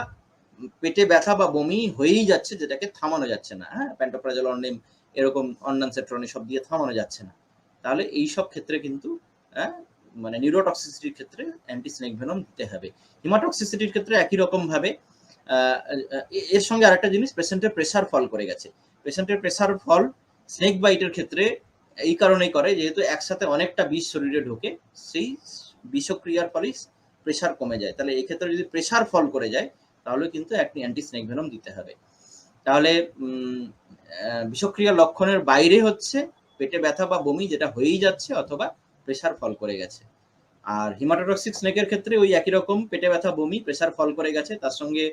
পেটে ব্যথা বা বমি হয়েই যাচ্ছে যেটাকে থামানো যাচ্ছে না, হ্যাঁ, প্যান্টোপ্রাজল, অন্নেম এরকম অন্যানসেট্রন এসব দিয়ে থামানো যাচ্ছে না। তাহলে এই সব ক্ষেত্রে কিন্তু মানে নিউরোটক্সিসিটির ক্ষেত্রে অ্যান্টি স্নেক ভেনম দিতে হবে। হিমাটক্সিসিটির ক্ষেত্রে একই রকম ভাবে এর সঙ্গে আরেকটা জিনিস, পেশেন্টের প্রেসার ফল করে গেছে। পেশেন্টের প্রেসার ফল স্নেক বাইটের ক্ষেত্রে এই কারণেই করে যেহেতু একসাথে অনেকটা বিষ শরীরে ঢোকে, সেই বিষক্রিয়ার ফলেই প্রেসার কমে যায়। তাহলে এই ক্ষেত্রে যদি প্রেসার ফল করে যায় তাহলে কিন্তু একটি অ্যান্টি স্নেক ভেনম দিতে হবে। তাহলে বিষক্রিয়ার লক্ষণের বাইরে হচ্ছে পেটে ব্যথা বা বমি যেটা হয়েই যাচ্ছে, অথবা প্রেসার ফল করে গেছে। আর হিমাটোটক্সিক স্নেকের ক্ষেত্রে ওই একই রকম, পেটে ব্যথা, বমি, প্রেসার ফল করে গেছে, তার সঙ্গে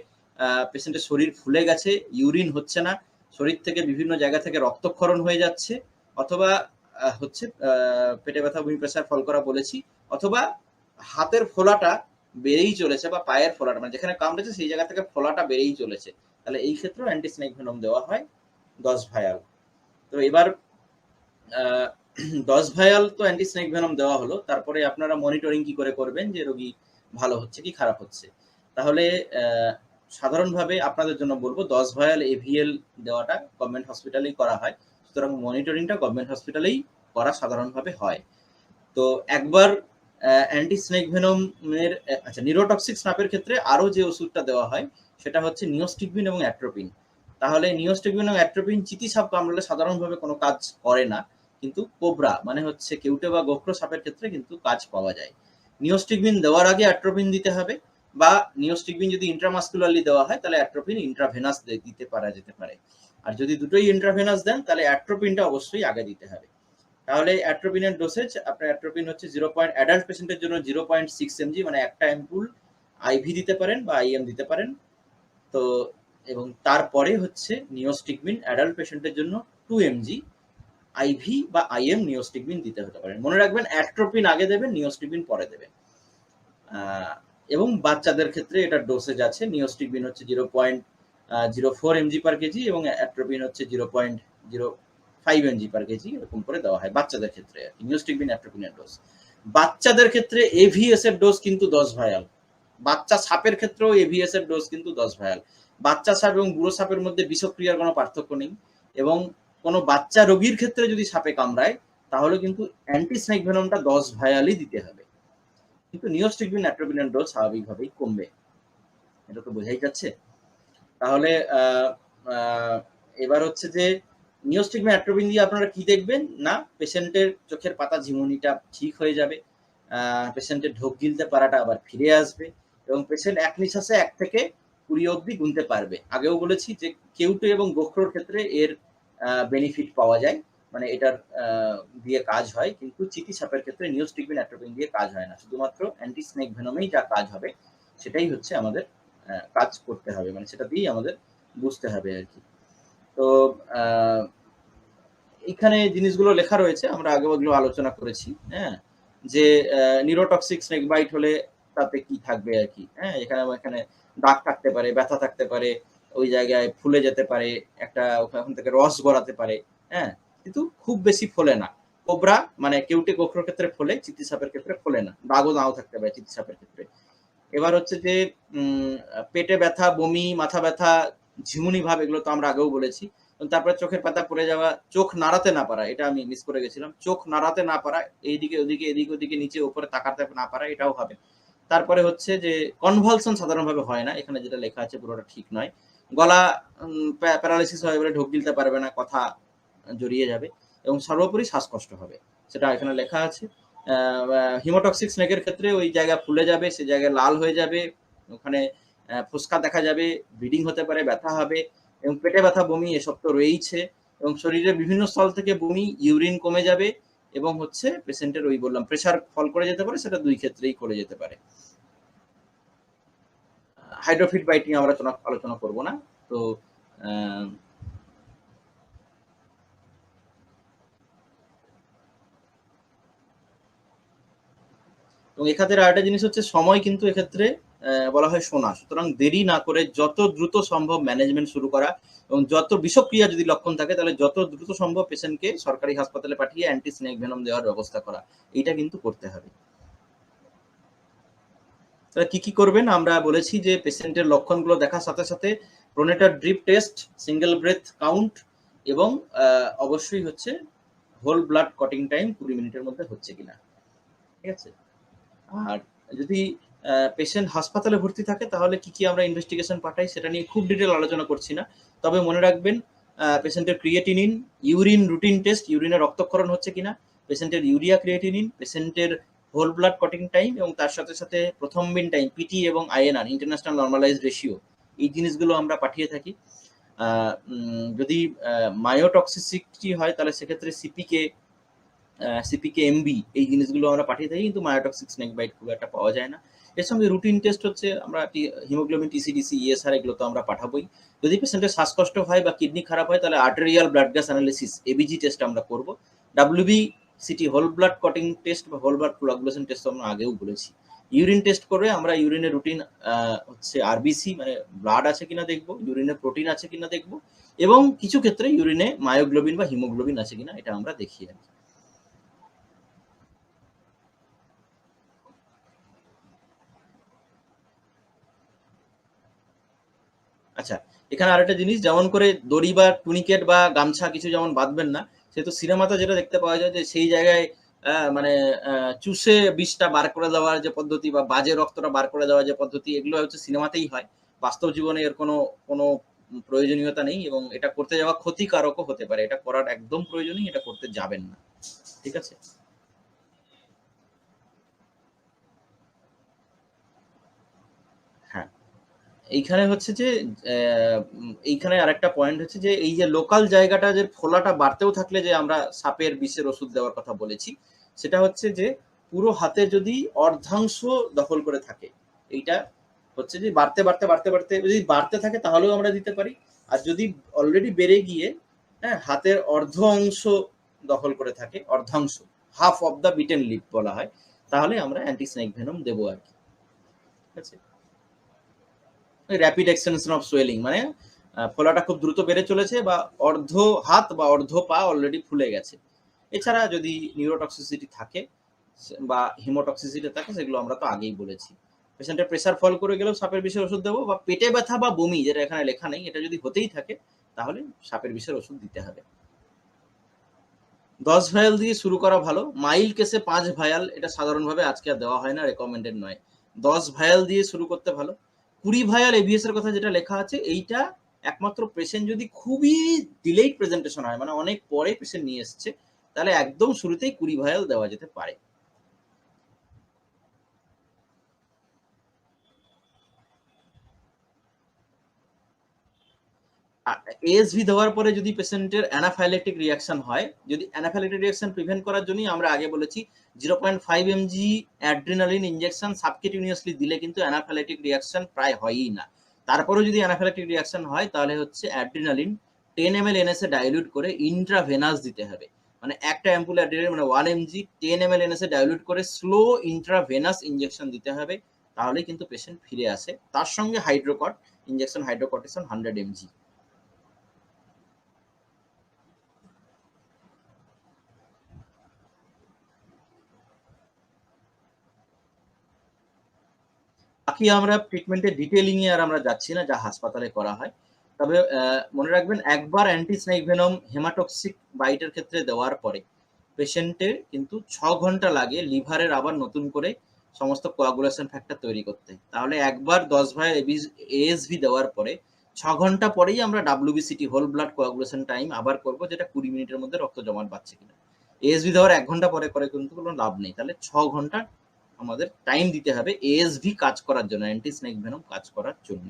পেশেন্টের শরীর ফুলে গেছে, ইউরিন হচ্ছে না, শরীর থেকে বিভিন্ন জায়গা থেকে রক্তক্ষরণ হয়ে যাচ্ছে, অথবা হচ্ছে পেটে ব্যথা, বমি, প্রেসার ফল করা বলেছি, অথবা হাতের ফোলাটা বেড়েই চলেছে বা পায়ের ফোলাটা মানে যেখানে কামড়েছে সেই জায়গা থেকে ফোলাটা বেড়েই চলেছে, তাহলে এই ক্ষেত্রেও অ্যান্টি স্নেক ভেনম দেওয়া হয় 10 ভায়াল। তো এবার 10 ভায়াল তো অ্যান্টি স্নেক ভেনম দেওয়া হলো, তারপরে আপনারা মনিটরিং কি করে করবেন যে রোগী ভালো হচ্ছে কি খারাপ হচ্ছে। তাহলে সাধারণভাবে আপনাদের জন্য বলবো 10 ভায়াল এভিএল দেওয়াটা গভর্নমেন্ট হসপিটালেই করা হয়, সুতরাং মনিটরিংটা গভর্নমেন্ট হসপিটালেই করা সাধারণভাবে হয়। তো একবার অ্যান্টি স্নেক ভেনমের আচ্ছা, নিউরোটক্সিক স্নাপের ক্ষেত্রে আরো যে ওষুধটা দেওয়া হয় সেটা হচ্ছে নিওস্টিকবিন এবং অ্যাট্রোপিন। তাহলে নিওস্টিকবিন এবং অ্যাট্রোপিন চিতি সাপ কামড়ালে সাধারণভাবে কোনো কাজ করে না, কিন্তু কোবরা মানে হচ্ছে কেউটে বা গোখরো সাপের ক্ষেত্রে কিন্তু কাজ পাওয়া যায়। নিওস্টিকবিন দেওয়ার আগে অ্যাট্রোপিন দিতে হবে, বা নিওস্টিকবিন যদি ইন্ট্রামাস্কুলারলি দেওয়া হয় তাহলে অ্যাট্রোপিন ইন্ট্রাভেনাস দিতে পারা যেতে পারে। আর যদি দুটোই ইন্ট্রাভেনাস দেন তাহলে অ্যাট্রোপিনটা অবশ্যই আগে দিতে হবে। তাহলে অ্যাট্রোপিনের ডোসেজ আপনার অ্যাট্রোপিন হচ্ছে 0. অ্যাডাল্ট পেশেন্টের জন্য 0.6 mg মানে একটা অ্যাম্পুল আইভি দিতে পারেন বা আইএম দিতে পারেন। তো এবং তারপরে হচ্ছে নিওস্টিকবিন অ্যাডাল্ট পেশেন্টের জন্য 2 mg আইভি বা আইএম নিওস্টিকবিন দিতে হতে পারেন। মনে রাখবেন অ্যাট্রোপিন আগে দেবেন, নিওস্টিকবিন পরে দেবেন। এবং বাচ্চাদের ক্ষেত্রে এটার ডোসেজ আছে, নিওস্টিকবিন হচ্ছে 0.04 mg পার কেজি এবং অ্যাট্রোপিন হচ্ছে 0.05 mg পার কেজি, এরকম করে দেওয়া হয় বাচ্চাদের ক্ষেত্রে। নিওস্টিকবিন অ্যাট্রোপিনের ডোজ। বাচ্চাদের ক্ষেত্রে এভিএস এর ডোজ কিন্তু 10 ভায়াল। বাচ্চা সাপের ক্ষেত্রেও এভিএস এর ডোজ কিন্তু 10 ভায়াল। বাচ্চা সাপ এবং বুড়ো সাপের মধ্যে বিষক্রিয়ার কোনো পার্থক্য নেই, এবং কোনো বাচ্চা রোগীর ক্ষেত্রে যদি সাপে কামড়ায় তাহলে কিন্তু অ্যান্টি স্নেক ভেনমটা 10 ভায়ালই দিতে হবে, কিন্তু নিওস্টিকবিন অ্যাট্রোপিনের ডোজ স্বাভাবিকভাবেই কমবে। এটা তো বোঝাই যাচ্ছে। তাহলে এবার হচ্ছে যে নিওস্টিকবিন অ্যাট্রোপিন দিয়ে আপনারা কি দেখবেন না, পেশেন্টের চোখের পাতা ঝিমুনিটা ঠিক হয়ে যাবে, পেশেন্টের ঢোক গিলতে পারাটা আবার ফিরে আসবে, এবং পেশেন্ট এক নিঃশ্বাসে 1 থেকে 20 অবধি গুনতে পারবে। আগেও বলেছি যে কেউটে এবং গোখরোর ক্ষেত্রে এর বেনিফিট পাওয়া যায়, মানে এটার দিয়ে কাজ হয়, কিন্তু চিতি সাপের ক্ষেত্রে নিওস্টিকবিন অ্যাট্রোপিন দিয়ে কাজ হয় না, শুধুমাত্র অ্যান্টি স্নেক ভেনমেই যা কাজ হবে সেটাই হচ্ছে আমাদের কাজ করতে হবে, মানে সেটা দিয়েই আমাদের বুঝতে হবে আর কি। তো এখানে জিনিসগুলো লেখা রয়েছে, আমরা আগেও এগুলো আলোচনা করেছি, হ্যাঁ? যে নিউরোটক্সিক স্নেক বাইট হলে তাতে কি থাকবে আরকি, হ্যাঁ? এখানে দাগ থাকতে পারে, ব্যথা থাকতে পারে, ওই জায়গায় ফুলে যেতে পারে, একটা ওখান থেকে রস গড়াতে পারে, হ্যাঁ? কিন্তু খুব বেশি ফোলে না। কোবরা মানে কেউটে গোখরোর ক্ষেত্রে ফোলে, চিত্তি সাপের ক্ষেত্রে ফোলে না। দাগও নাও থাকতে পারে চিত্তি সাপের ক্ষেত্রে। এবার হচ্ছে যে পেটে ব্যথা, বমি, মাথা ব্যথা, ঝিমুনি ভাব এগুলো তো আমরা আগেও বলেছি। তারপরে চোখের পাতা পড়ে যাওয়া, চোখ নাড়াতে না পারা, এটা আমি মিস করে গেছিলাম। চোখ নাড়াতে না পারা, এইদিকে ওদিকে, এদিক ওদিকে, নিচে উপরে তাকাতে না পারা এটাও হবে। তারপরে হচ্ছে যে কনভালশন সাধারণভাবে হয় না। এখানে যেটা লেখা আছে পুরোটা ঠিক নয়। গলা প্যারালাইসিস হয় বলে ঢোক গিলতে পারবে না, কথা জড়িয়ে যাবে এবং সর্বোপরি শ্বাসকষ্ট হবে। সেটা এখানে লেখা আছে। হিমোটক্সিক স্নেকের ক্ষেত্রে ওই জায়গা ফুলে যাবে, সে জায়গায় লাল হয়ে যাবে, ওখানে ফোস্কা দেখা যাবে, ব্লিডিং হতে পারে, ব্যথা হবে এবং পেটে ব্যথা, বমি এসব তো রয়েইছে এবং শরীরের বিভিন্ন স্থল থেকে বমি, ইউরিন কমে যাবে এবং হচ্ছে পেশেন্টের ওই বললাম প্রেশার ফল করে যেতে পারে, সেটা ২ ক্ষেত্রেই করে যেতে পারে। হাইড্রোফিট বাইট নিয়ে আমরা আলোচনা করব না। তো আ এবং এক্ষেত্রে আরেকটা জিনিস হচ্ছে সময় কিন্তু এক্ষেত্রে বলা হয় সোনা। সুতরাং দেরি না করে যত দ্রুত সম্ভব ম্যানেজমেন্ট শুরু করা এবং যত বিষক্রিয়া যদি লক্ষণ থাকে তাহলে যত দ্রুত সম্ভব পেশেন্টকে সরকারি হাসপাতালে পাঠিয়ে অ্যান্টি স্নেক ভেনম দেওয়ার ব্যবস্থা করা। এইটা কিন্তু করতে হবে। তাহলে কি করবেন? আমরা বলেছি যে পেশেন্টের লক্ষণগুলো দেখার সাথে, সাথে pronator drift test, single breath count এবং অবশ্যই হচ্ছে হোল ব্লাড ক্লটিং টাইম ২০ মিনিটের মধ্যে হচ্ছে কিনা। ঠিক আছে? আর যদি পেশেন্ট হাসপাতালে ভর্তি থাকে তাহলে কি আমরা ইনভেস্টিগেশন পাঠাই সেটা নিয়ে খুব ডিটেইল আলোচনা করছি না। তবে মনে রাখবেন পেশেন্টের ক্রিয়েটিনিন, ইউরিন রুটিন টেস্ট, ইউরিনে রক্তক্ষরণ হচ্ছে কিনা, পেশেন্টের ইউরিয়া ক্রিয়েটিনিন, পেশেন্টের হোল ব্লাড ক্লটিং টাইম এবং তার সাথে, সাথে প্রথম বিন টাইম পিটি এবং আইএনআর ইন্টারন্যাশনাল নরমালাইজড রেশিও এই জিনিসগুলো আমরা পাঠিয়ে থাকি। যদি মায়োটক্সিসিটি হয় তাহলে সেক্ষেত্রে সিপিকে এমবি এই জিনিসগুলো আমরা পাঠিয়ে থাকি, কিন্তু মায়োটক্সিক স্নেক বাইট খুব একটা পাওয়া যায় না। এর সঙ্গে রুটিন টেস্ট হচ্ছে আমরা হিমোগ্লোবিন, টিসিডিসি, ইএসআর এগুলো তো আমরা পাঠাবোই। যদি পেশেন্টের শ্বাসকষ্ট হয় বা কিডনি খারাপ হয় তাহলে arterial blood gas analysis ABG test আমরা করব। ডাব্লিউবিসিটি হোল ব্লাড ক্লটিং টেস্ট বা হোল ব্লাড কোয়াগুলেশন টেস্ট আমরা আগেও বলেছি। ইউরিন টেস্ট করে আমরা ইউরিনের রুটিন হচ্ছে আরবিসি মানে ব্লাড আছে কিনা দেখব, ইউরিনে প্রোটিন আছে কিনা দেখব এবং কিছু ক্ষেত্রে ইউরিনে মায়োগ্লোবিন বা হিমোগ্লোবিন আছে কিনা এটা আমরা দেখি আর কি। আচ্ছা, এখানে আরেকটা জিনিস যেমন করে দড়ি বা টুনিকেট বা গামছা কিছু যেমন বাঁধবেন না, সেহেতু সিনেমাতে যেটা দেখতে পাওয়া যায় যে সেই জায়গায় মানে চুষে বিষটা বার করে দেওয়ার যে পদ্ধতি বা বাজে রক্তটা বার করে দেওয়ার যে পদ্ধতি এগুলো হচ্ছে সিনেমাতেই হয়। বাস্তব জীবনে এর কোনো প্রয়োজনীয়তা নেই এবং এটা করতে যাওয়া ক্ষতিকারকও হতে পারে। এটা করার একদম প্রয়োজন নেই, এটা করতে যাবেন না। ঠিক আছে? হ্যাঁ। এইখানে হচ্ছে যে এইখানে আরেকটা পয়েন্ট হচ্ছে যে এই যে লোকাল জায়গাটা যে ফোলাটা বাড়তেও থাকলে যে আমরা সাপের বিষের ওষুধ দেওয়ার কথা বলেছি, সেটা হচ্ছে যে পুরো হাতে যদি অর্ধাংশ দখল করে থাকে। এইটা হচ্ছে যে বাড়তে যদি বাড়তে থাকে তাহলেও আমরা দিতে পারি। আর যদি অলরেডি বেড়ে গিয়ে হ্যাঁ, হাতের অর্ধ অংশ দখল করে থাকে, অর্ধাংশ, হাফ অফ দ্য বিটেন লিপ বলা হয়, তাহলে আমরা অ্যান্টি স্নেক ভেনম দেবো আরকি। ঠিক আছে? র‍্যাপিড এক্সটেনশন অফ সোয়েলিং মানে ফোলাটা খুব দ্রুত বেড়ে চলেছে বা অর্ধ হাত বা অর্ধ পা অলরেডি ফুলে গেছে। এছাড়া যদি নিউরোটক্সিসিটি থাকে বা হিমোটক্সিসিটি থাকে সেগুলো আমরা তো আগেই বলেছি। পেশেন্টের প্রেশার ফল করে গেলেও সাপের বিষের ওষুধ দেবো বা পেটে ব্যথা বা বমি যেটা এখানে লেখা নেই এটা যদি হতেই থাকে তাহলে সাপের বিষের ওষুধ দিতে হবে। ১০ ভায়াল দিয়ে শুরু করা ভালো। মাইল্ড কেসে ৫ ভায়াল এটা সাধারণভাবে আজকে আর দেওয়া হয় না, রেকমেন্ডেড নয়। ১০ ভায়াল দিয়ে শুরু করতে ভালো। ২০ ভায়াল এবিএস এর কথা যেটা লেখা আছে এইটা একমাত্র পেশেন্ট যদি খুবই ডিলেড প্রেজেন্টেশন হয় মানে অনেক পরে পেশেন্ট নিয়ে এসছে তাহলে একদম শুরুতেই ২০ ভায়াল দেওয়া যেতে পারে। এএসভি দেওয়ার পরে যদি পেশেন্টের অ্যানাফাইলেকটিক রিঅ্যাকশন হয়, যদি অ্যানাফাইলেকটিক রিঅ্যাকশন প্রিভেন্ট করার জন্যই আমরা আগে বলেছি 0.5 mg অ্যাড্রিনালিন ইনজেকশন সাবকিউটেনিয়াসলি দিলে কিন্তু অ্যানাফাইলেকটিক রিঅ্যাকশন প্রায় হয়ই না। তারপরেও যদি অ্যানাফিলাক্টিক রিয়াকশন হয় তাহলে হচ্ছে অ্যাড্রিনালিন 10 ml এনএসএ ডাইলিউট করে ইন্ট্রাভেনাস দিতে হবে। মানে একটা অ্যাম্পুল অ্যাড্রিনালিন মানে 1 mg 10 ml এনএসএ ডাইলিউট করে স্লো ইন্ট্রাভেনাস ইনজেকশন দিতে হবে, তাহলেই কিন্তু পেশেন্ট ফিরে আসে। তার সঙ্গে হাইড্রোকট ইনজেকশন, হাইড্রোকর্টিসন 100 mg। বাকি আমরা ট্রিটমেন্টের ডিটেইলিং এ আর আমরা যাচ্ছি না, যা হাসপাতালে করা হয়। তবে মনে রাখবেন, একবার অ্যান্টি স্নেক ভেনম হেমাটক্সিক বাইটের ক্ষেত্রে দেওয়ার পরে পেশেন্টের কিন্তু 6 ঘন্টা লাগে লিভারের আবার নতুন করে সমস্ত কোয়াগুলেশন ফ্যাক্টর তৈরি করতে। তাহলে একবার 10 ভার এএসভি দেওয়ার পরে 6 ঘন্টা পরেই আমরা WBCT whole blood coagulation time আবার করব, যেটা 20 মিনিটের মধ্যে রক্ত জমাট বাঁধছে কিনা। এএসভি দেওয়ার 1 ঘন্টা পরে করে কিন্তু কোনো লাভ নেই। তাহলে 6 ঘন্টা আমাদের টাইম দিতে হবে এএসভি কাজ করার জন্য, অ্যান্টি স্নেক ভেনম কাজ করার জন্য।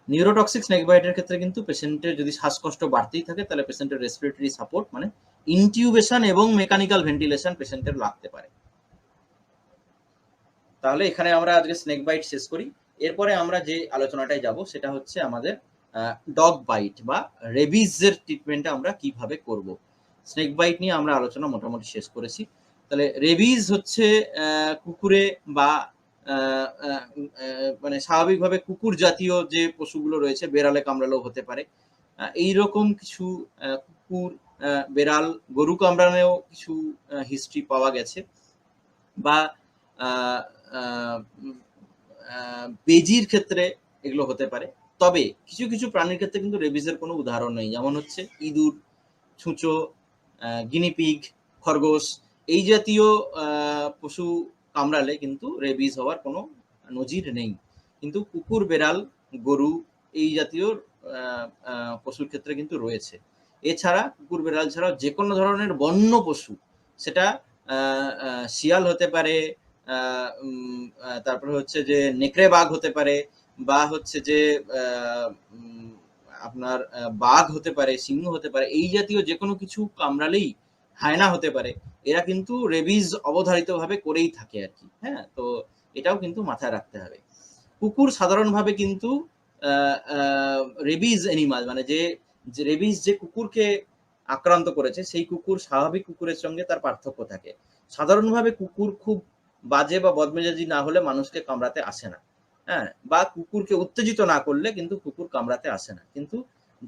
নিউরোটক্সিক স্নেক বাইটের ক্ষেত্রে কিন্তু পেশেন্টের যদি শ্বাসকষ্ট বাড়তেই থাকে তাহলে পেশেন্টের রেসপিরেটরি সাপোর্ট মানে ইনটিউবেশন এবং মেকানিক্যাল ভেন্টিলেশন পেশেন্টের লাগতে পারে। তাহলে এখানে আমরা আজকে স্নেক বাইট শেষ করি। এরপরে আমরা যে আলোচনাটায় যাব সেটা হচ্ছে আমাদের ডগ বাইট বা রেবিজের ট্রিটমেন্টটা আমরা কিভাবে করব। স্নেক বাইট নিয়ে আমরা আলোচনা মোটামুটি শেষ করেছি। তাহলে রেবিজ হচ্ছে কুকুরে বা মানে স্বাভাবিকভাবে কুকুর জাতীয় যে পশুগুলো রয়েছে, বেড়ালে কামড়ালেও হতে পারে, এইরকম কিছু কুকুর, বেড়াল, গরু কামড়ানোও কিছু হিস্ট্রি পাওয়া গেছে, বা বেজির ক্ষেত্রে এগুলো হতে পারে। তবে কিছু কিছু প্রাণীর ক্ষেত্রে কিন্তু রেবিজের কোনো উদাহরণ নেই, যেমন হচ্ছে ইঁদুর, ছুঁচো, গিনিপিগ, খরগোশ, এই জাতীয় পশু কামড়ালে কিন্তু রেবিজ হওয়ার কোনো নজির নেই। কিন্তু কুকুর, বেড়াল, গরু এই জাতীয় পশুর ক্ষেত্রে কিন্তু রয়েছে। এছাড়া কুকুর, বেড়াল ছাড়াও যে কোনো ধরনের বন্য পশু, সেটা শিয়াল হতে পারে, তারপরে হচ্ছে যে নেকড়ে বাঘ হতে পারে, বা হচ্ছে যে আপনার বাঘ হতে পারে, সিংহ হতে পারে, এই জাতীয় যে কোনো কিছু কামড়ালেই, হায়না হতে পারে, এরা কিন্তু রেবিজ অবধারিতভাবে করেই থাকে আর কি। হ্যাঁ, তো এটাও কিন্তু মাথায় রাখতে হবে। কুকুর সাধারণভাবে কিন্তু রেবিজ অ্যানিমাল মানে যে রেবিজ যে কুকুরকে আক্রান্ত করেছে সেই কুকুর স্বাভাবিক কুকুরের সঙ্গে তার পার্থক্য থাকে। সাধারণভাবে কুকুর খুব বাজে বা বদমেজাজি না হলে মানুষকে কামড়াতে আসে না। হ্যাঁ, বা কুকুরকে উত্তেজিত না করলে কিন্তু কুকুর কামড়াতে আসে না। কিন্তু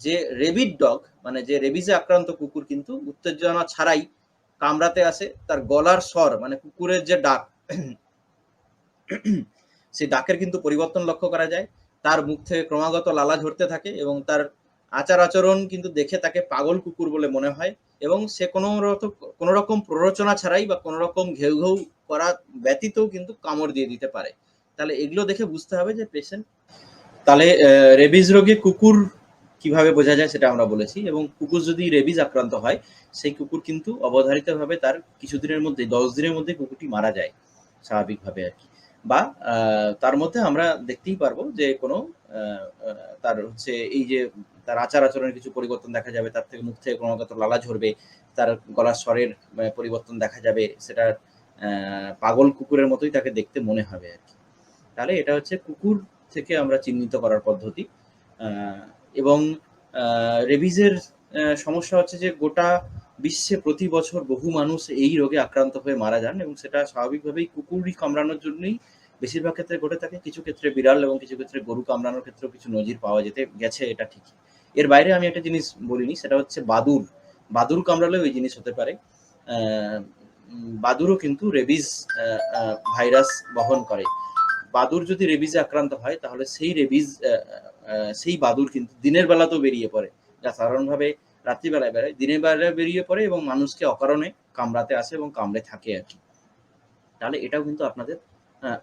যে রেবিড ডগ মানে যে রেবিজে আক্রান্ত কুকুর কিন্তু উত্তেজনা ছাড়াই কামড়াতে আসে। তার গলার স্বর মানে কুকুরের যে ডাক সেই ডাকের কিন্তু পরিবর্তন লক্ষ্য করা যায়। তার মুখ থেকে ক্রমাগত লালা ঝরতে থাকে এবং তার আচার আচরণ কিন্তু দেখে তাকে পাগল কুকুর বলে মনে হয়, এবং সে কোনো রকম প্ররোচনা ছাড়াই বা কোনো রকম ঘেউ ঘেউ করা ব্যতীতও কিন্তু কামড় দিয়ে দিতে পারে। তাহলে এগুলো দেখে বুঝতে হবে যে পেশেন্ট। তাহলে রেবিজ রোগে কুকুর কিভাবে বোঝা যায় সেটা আমরা বলেছি, এবং কুকুর যদি রেবিজ আক্রান্ত হয় সেই কুকুর কিন্তু অবধারিতভাবে তার কিছুদিনের মধ্যে 10 দিনের মধ্যে কুকুরটি মারা যায় স্বাভাবিকভাবে আর কি। বা তার মধ্যে আমরা দেখতেই পারবো যে কোনো তার হচ্ছে এই যে তার আচার আচরণের কিছু পরিবর্তন দেখা যাবে, তার থেকে মুখ থেকে ক্রমাগত লালা ঝরবে, তার গলার স্বরের পরিবর্তন দেখা যাবে, সেটা পাগল কুকুরের মতোই তাকে দেখতে মনে হবে আর কি। তাহলে এটা হচ্ছে কুকুর থেকে আমরা চিহ্নিত করার পদ্ধতি। এবং রেবিজের সমস্যা হচ্ছে যে গোটা বিশ্বে প্রতি বছর বহু মানুষ এই রোগে আক্রান্ত হয়ে মারা যান, এবং সেটা স্বাভাবিকভাবেই কুকুরই কামড়ানোর জন্যই বেশিরভাগ ক্ষেত্রে ঘটে থাকে। কিছু ক্ষেত্রে বিড়াল এবং কিছু ক্ষেত্রে গরু কামড়ানোর ক্ষেত্রেও কিছু নজির পাওয়া যেতে গেছে, এটা ঠিকই। এর বাইরে আমি একটা জিনিস বলিনি, সেটা হচ্ছে বাদুড়। বাদুড় কামড়ালেও এই জিনিস হতে পারে। বাদুড়ও কিন্তু রেবিজ ভাইরাস বহন করে। বাদুড় যদি রেবিজে আক্রান্ত হয় তাহলে সেই বাদুড় কিন্তু দিনের বেলাতেও বেরিয়ে পড়ে, যা সাধারণভাবে রাত্রিবেলায় বেরোয়, দিনের বেলায় বেরিয়ে পড়ে এবং মানুষকে অকারণে কামড়াতে আসে এবং কামড়ে থাকে আর কি। তাহলে এটাও কিন্তু আপনাদের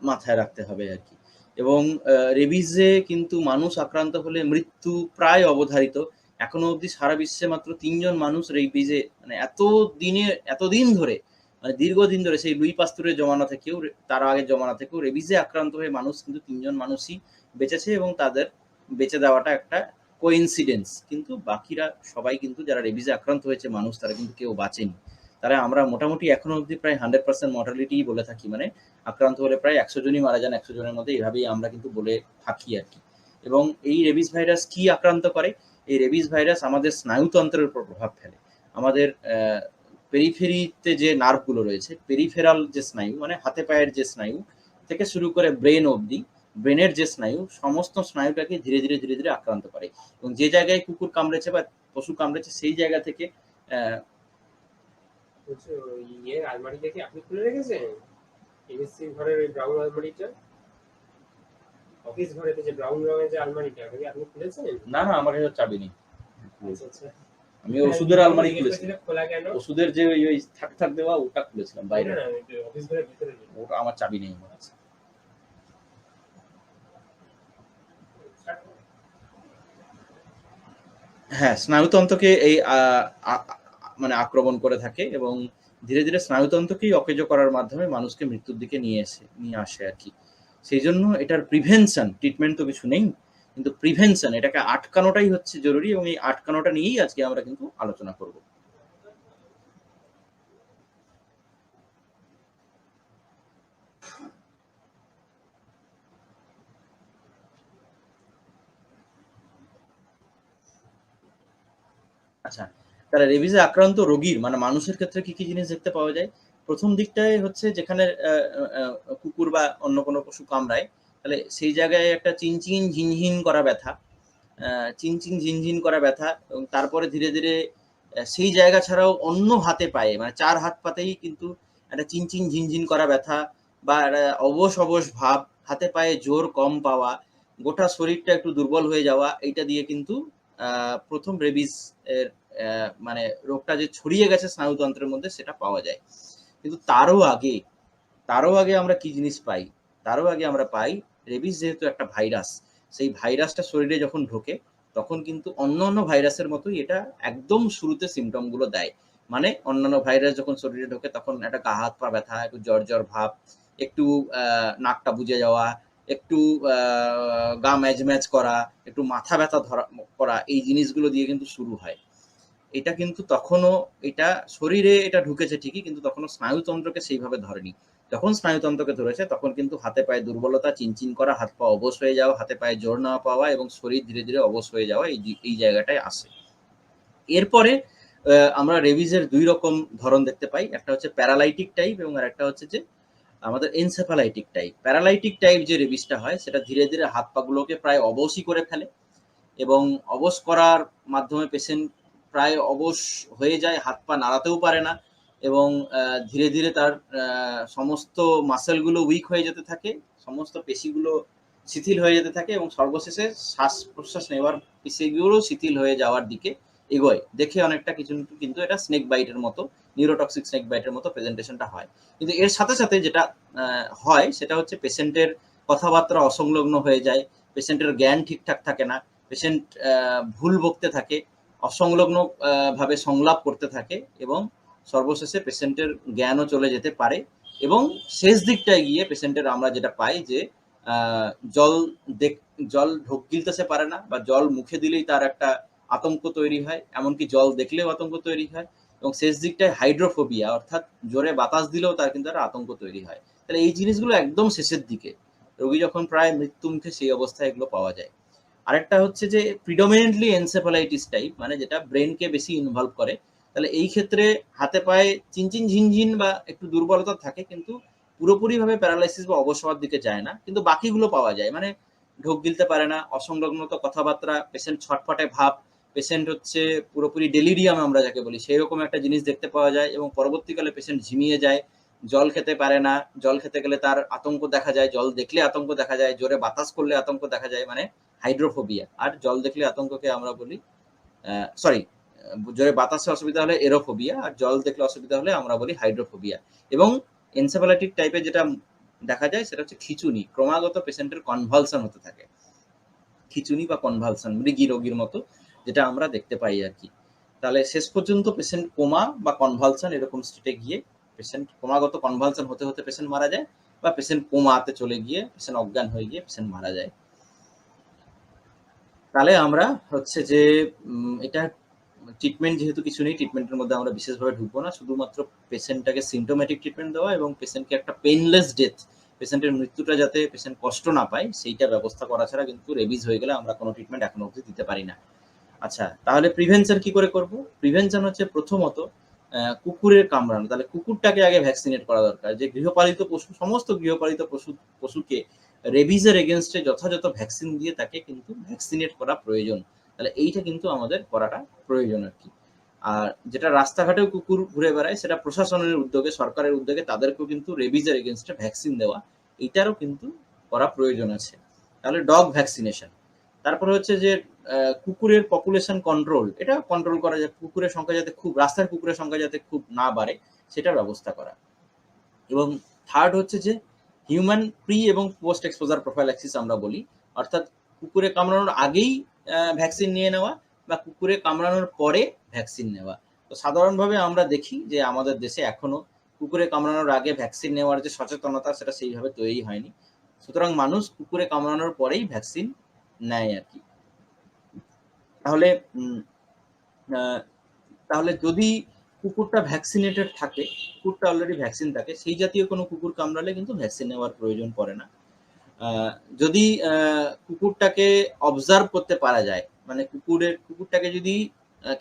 মাথায় রাখতে হবে আর কি। এবং রেবিজে কিন্তু মানুষ আক্রান্ত হলে মৃত্যু প্রায় অবধারিত। এখনো অবধি সারা বিশ্বে মাত্র 3 জন মানুষ রেবিজে মানে এতদিন ধরে মানে দীর্ঘদিন ধরে সেই লুই পাস্তুরের জমানা থেকেও তার আগের জমানা থেকেও রেবিজে আক্রান্ত হয়ে মানুষ কিন্তু 3 জন মানুষই বেঁচেছে, এবং তাদের বেঁচে যাওয়াটা একটা কোইন্সিডেন্স। কিন্তু বাকিরা সবাই কিন্তু যারা রেবিজে আক্রান্ত হয়েছে মানুষ, তারা কিন্তু কেউ বাঁচেনি। তাহলে আমরা মোটামুটি এখনো অবধি প্রায় 100% মর্টালিটি বলে থাকি, মানে আক্রান্ত হলে প্রায় 100 জনই মারা যান 100 জনের মধ্যে, এভাবেই আমরা কিন্তু বলে থাকি আর কি। এবং এই রেবিস ভাইরাস কি আক্রান্ত করে? এই রেবিস ভাইরাস আমাদের স্নায়ুতন্ত্রের উপর প্রভাব ফেলে। আমাদের পেরিফেরিতে যে নার্ভগুলো রয়েছে, পেরিফেরাল যে স্নায়ু মানে হাতে পায়ের যে স্নায়ু থেকে শুরু করে ব্রেন অবধি, ব্রেনের যে স্নায়ু, সমস্ত স্নায়ুটাকে ধীরে ধীরে ধীরে ধীরে আক্রান্ত করে। এবং যে জায়গায় কুকুর কামড়েছে বা পশু কামড়েছে সেই জায়গা থেকে আলমারিটা কি আপনি খুলে রেখেছেন? এমএসসি ঘরের ওই ব্রাউন আলমারিটা, অফিস ঘরেতে যে ব্রাউন রঙের যে আলমারিটা, ওটা কি আপনি খুলেছেন? না না, আমার কাছে চাবি নেই। আচ্ছা আচ্ছা, আমি ওষুধের আলমারি খুলেছিলাম। খোলা কেন? ওষুধের যে ওই থাক থাক দেওয়া ওটা খুলেছিলাম বাইরে। না, অফিস ঘরের ভিতরে ওটা আমার চাবি নেই আমার কাছে। হ্যাঁ, স্নায়ুতন্ত্রকে এই মানে আক্রমণ করে থাকে এবং ধীরে ধীরে স্নায়ুতন্ত্রকেই অকেজ করার মাধ্যমে মানুষকে মৃত্যুর দিকে নিয়ে আসে আর কি। সেই জন্য এটার প্রিভেনশন, ট্রিটমেন্ট তো কিছু নেই, কিন্তু প্রিভেনশন, এটাকে আটকানোটাই হচ্ছে জরুরি এবং এই আটকানোটা নিয়েই আজকে আমরা কিন্তু আলোচনা করব। আচ্ছা, তাহলে রেবিসে আক্রান্ত রোগীর মানে মানুষের ক্ষেত্রে কি কি জিনিস দেখতে পাওয়া যায়? প্রথম দিকটায় হচ্ছে যেখানে কুকুর বা অন্য কোনো পশু কামড়ায়, তাহলে সেই জায়গায় একটা চিনচিন ঝিনঝিন করা ব্যথা, চিনচিন ঝিনঝিন করা ব্যথা, এবং তারপরে ধীরে ধীরে সেই জায়গা ছাড়াও অন্য হাতে পায়ে মানে 4 হাত পাতেই কিন্তু একটা চিনচিন ঝিনঝিন করা ব্যথা বা একটা অবশ অবশ ভাব, হাতে পায়ে জোর কম পাওয়া, গোটা শরীরটা একটু দুর্বল হয়ে যাওয়া, এইটা দিয়ে কিন্তু প্রথম রেবিস এর মানে রোগটা যে ছড়িয়ে গেছে স্নায়ুতন্ত্রের মধ্যে সেটা পাওয়া যায়। কিন্তু তারও আগে আমরা কি জিনিস পাই? তারও আগে আমরা পাই রেবিস যেহেতু একটা ভাইরাস, সেই ভাইরাসটা শরীরে যখন ঢোকে তখন কিন্তু অন্যান্য ভাইরাসের মতোই এটা একদম শুরুতে সিমটম গুলো দেয়। মানে অন্যান্য ভাইরাস যখন শরীরে ঢোকে তখন একটা গা হাত পা ব্যথা, একটু জ্বর জ্বর ভাব, একটু নাকটা বুজে যাওয়া, একটু গা ম্যাজ ম্যাজ করা, একটু মাথা ব্যথা করা, এই জিনিসগুলো দিয়ে কিন্তু শুরু হয়। এটা কিন্তু তখনও এটা শরীরে এটা ঢুকেছে ঠিকই, কিন্তু তখনও স্নায়ুতন্ত্রকে সেইভাবে ধরেনি। যখন স্নায়ুতন্ত্রকে ধরেছে তখন কিন্তু হাতে পায়ে দুর্বলতা, চিনচিন করা, হাত পা অবশ হয়ে যাওয়া, হাতে পায়ে জোর না পাওয়া এবং শরীর ধীরে ধীরে অবশ হয়ে যাওয়া, এই জায়গাটায় আসে। এরপরে আমরা রেবিসের 2 রকম ধরন দেখতে পাই। একটা হচ্ছে প্যারালাইটিক টাইপ এবং আরেকটা হচ্ছে যে আমাদের এনসেফালাইটিক টাইপ। প্যারালাইটিক টাইপ যে রেবিসটা হয় সেটা ধীরে ধীরে হাত পাগুলোকে প্রায় অবশই করে ফেলে এবং অবশ করার মাধ্যমে পেশেন্ট প্রায় অবশ হয়ে যায়, হাত পা নাড়াতেও পারে না এবং ধীরে ধীরে তার সমস্ত মাসেলগুলো উইক হয়ে যেতে থাকে, সমস্ত পেশিগুলো শিথিল হয়ে যেতে থাকে এবং সর্বশেষে শ্বাস প্রশ্বাস নেওয়ার পেশিগুলো শিথিল হয়ে যাওয়ার দিকে এগোয়। দেখে অনেকটা কিছু কিন্তু এটা স্নেক বাইটের মতো, নিউরোটক্সিক স্নেক বাইটের মতো প্রেজেন্টেশনটা হয়। কিন্তু এর সাথে সাথে যেটা হয় সেটা হচ্ছে পেশেন্টের কথাবার্তা অসংলগ্ন হয়ে যায়, পেশেন্টের জ্ঞান ঠিকঠাক থাকে না, পেশেন্ট ভুল বকতে থাকে, অসংলগ্ন ভাবে সংলাপ করতে থাকে এবং সর্বশেষে পেশেন্টের জ্ঞানও চলে যেতে পারে এবং শেষ দিকটায় গিয়ে পেশেন্টের আমরা যেটা পাই যে জল ঢোক গিলতে পারে না বা জল মুখে দিলেই তার একটা আতঙ্ক তৈরি হয়, এমনকি জল দেখলেও আতঙ্ক তৈরি হয় এবং শেষ দিকটায় হাইড্রোফোবিয়া অর্থাৎ জোরে বাতাস দিলেও তার কিন্তু একটা আতঙ্ক তৈরি হয়। তাহলে এই জিনিসগুলো একদম শেষের দিকে, রোগী যখন প্রায় মৃত্যু মুখে, সেই অবস্থায় এগুলো পাওয়া যায়। আরেকটা হচ্ছে যে প্রিডমিনেন্টলি এনসেফালাইটিস টাইপ, মানে যেটা ব্রেনকে বেশি ইনভলভ করে। তাহলে এই ক্ষেত্রে হাতে পায়ে চিনচিন ঝিনঝিন বা একটু দুর্বলতা থাকে, কিন্তু পুরোপুরিভাবে প্যারালাইসিস বা অবশ হওয়ার দিকে যায় না, কিন্তু বাকিগুলো পাওয়া যায়। মানে ঢোক গিলতে পারে না, অসংলগ্নতা কথাবার্তা, পেশেন্ট ছটফটে ভাব, পেশেন্ট হচ্ছে পুরোপুরি ডেলিরিয়াম আমরা যাকে বলি সেই রকম একটা জিনিস দেখতে পাওয়া যায় এবং পরবর্তীকালে পেশেন্ট ঝিমিয়ে যায়, জল খেতে পারে না, জল খেতে গেলে তার আতঙ্ক দেখা যায়, জল দেখলে আতঙ্ক দেখা যায়, জোরে বাতাস করলে আতঙ্ক দেখা যায়, মানে হাইড্রোফোবিয়া। আর জল দেখলে আতঙ্ককে আমরা বলি সরি, জোরে বাতাসে অসুবিধা হলে এরোফোবিয়া, আর জল দেখলে অসুবিধা হলে আমরা বলি হাইড্রোফোবিয়া। এবং এনসেফালাইটিক টাইপের যেটা দেখা যায় সেটা হচ্ছে খিচুনি, ক্রমাগত পেশেন্টের কনভালশন হতে থাকে, খিচুনি বা কনভালশন মৃগী রোগীর মতো যেটা আমরা দেখতে পাই আর কি। তাহলে শেষ পর্যন্ত পেশেন্ট কোমা বা কনভালশন এরকম স্টেটে গিয়ে পেশেন্ট ক্রমাগত কনভালশন হতে হতে পেশেন্ট মারা যায়, বা পেশেন্ট কোমাতে চলে গিয়ে পেশেন্ট অজ্ঞান হয়ে গিয়ে পেশেন্ট মারা যায়। তাহলে আমরা হচ্ছে যে এটা ট্রিটমেন্ট যেহেতু কিছু নেই, ট্রিটমেন্টের মধ্যে আমরা বিশেষভাবে ঢুকবো না, শুধুমাত্র পেশেন্টটাকে সিমটোম্যাটিক ট্রিটমেন্ট দেওয়া এবং পেশেন্টকে একটা পেইনলেস ডেথ, পেশেন্টের মৃত্যুটা যাতে পেশেন্ট কষ্ট না পায় সেইটা ব্যবস্থা করা ছাড়া কিন্তু রেবিজ হয়ে গেলে আমরা কোনো ট্রিটমেন্ট এখনো অবধি দিতে পারি না। আচ্ছা, তাহলে প্রিভেনশন কি করে করব? প্রিভেনশন হচ্ছে প্রথমত কুকুরের কামড়ানো, তাহলে কুকুরটাকে আগে ভ্যাকসিনেট করা দরকার। যে গৃহপালিত পশু, সমস্ত গৃহপালিত পশুকে রেবিজের এগেনস্টে যথাযথ ভ্যাকসিন দিয়ে তাকে কিন্তু ভ্যাকসিনেট করা প্রয়োজন। তাহলে এইটা কিন্তু আমাদের করাটা প্রয়োজন আর কি। আর যেটা রাস্তাঘাটেও কুকুর ঘুরে বেড়ায় সেটা প্রশাসনের উদ্যোগে, সরকারের উদ্যোগে তাদেরকেও কিন্তু রেবিজের এগেনস্টে ভ্যাকসিন দেওয়া, এইটারও কিন্তু করা প্রয়োজন আছে। তাহলে ডগ ভ্যাকসিনেশন। তারপরে হচ্ছে যে কুকুরের পপুলেশন কন্ট্রোল, এটা কন্ট্রোল করা যায়, কুকুরের সংখ্যা যাতে খুব, রাস্তার কুকুরের সংখ্যা যাতে খুব না বাড়ে সেটার ব্যবস্থা করা। এবং থার্ড হচ্ছে যে হিউম্যান প্রি এবং পোস্ট এক্সপোজার প্রোফাইল্যাক্সিস আমরা বলি, অর্থাৎ কুকুরে কামড়ানোর আগেই ভ্যাকসিন নিয়ে নেওয়া বা কুকুরে কামড়ানোর পরে ভ্যাকসিন নেওয়া। তো সাধারণভাবে আমরা দেখি যে আমাদের দেশে এখনো কুকুরে কামড়ানোর আগে ভ্যাকসিন নেওয়ার যে সচেতনতা সেটা সেইভাবে তৈরি হয়নি। সুতরাং মানুষ কুকুরে কামড়ানোর পরেই ভ্যাকসিন নেয় আর কি। তাহলে তাহলে যদি কুকুরটা ভ্যাকসিনেটেড থাকে, কুকুরটা অলরেডি ভ্যাকসিন থাকে, সেই জাতীয় কোনো কুকুর কামড়ালে কিন্তু ভ্যাকসিন নেওয়ার প্রয়োজন পড়ে না। যদি কুকুরটাকে অবজার্ভ করতে পারা যায়, মানে কুকুরটাকে যদি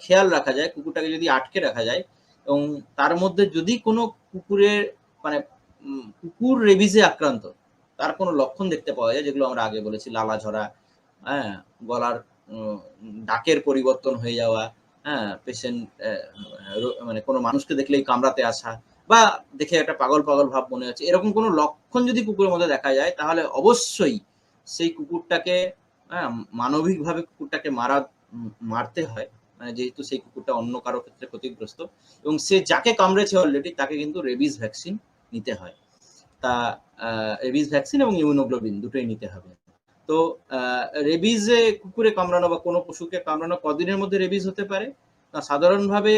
খেয়াল রাখা যায়, কুকুরটাকে যদি আটকে রাখা যায় এবং তার মধ্যে যদি কোনো কুকুরের মানে কুকুর রেবিজে আক্রান্ত তার কোনো লক্ষণ দেখতে পাওয়া যায়, যেগুলো আমরা আগে বলেছি, লালা ঝরা, হ্যাঁ, গলার ডাকের পরিবর্তন হয়ে যাওয়া, হ্যাঁ, পেশেন্ট মানে কোনো মানুষকে দেখলেই কামড়াতে আসা বা দেখে একটা পাগল পাগল ভাব মনে হচ্ছে, এরকম কোনো লক্ষণ যদি কুকুরের মধ্যে দেখা যায় তাহলে অবশ্যই সেই কুকুরটাকে মানবিকভাবে কুকুরটাকে মারতে হয়, মানে যেহেতু সেই কুকুরটা অন্য কারো ক্ষেত্রে ক্ষতিগ্রস্ত এবং সে যাকে কামড়েছে অলরেডি তাকে কিন্তু রেবিজ ভ্যাকসিন নিতে হয়। তা রেবিজ ভ্যাকসিন এবং ইমিউনোগ্লোবিন দুটোই নিতে হবে। তো রেবিজে কুকুরে কামড়ানো বা কোনো পশুকে কামড়ানো কদিনের মধ্যে রেবিজ হতে পারে? না, সাধারণভাবে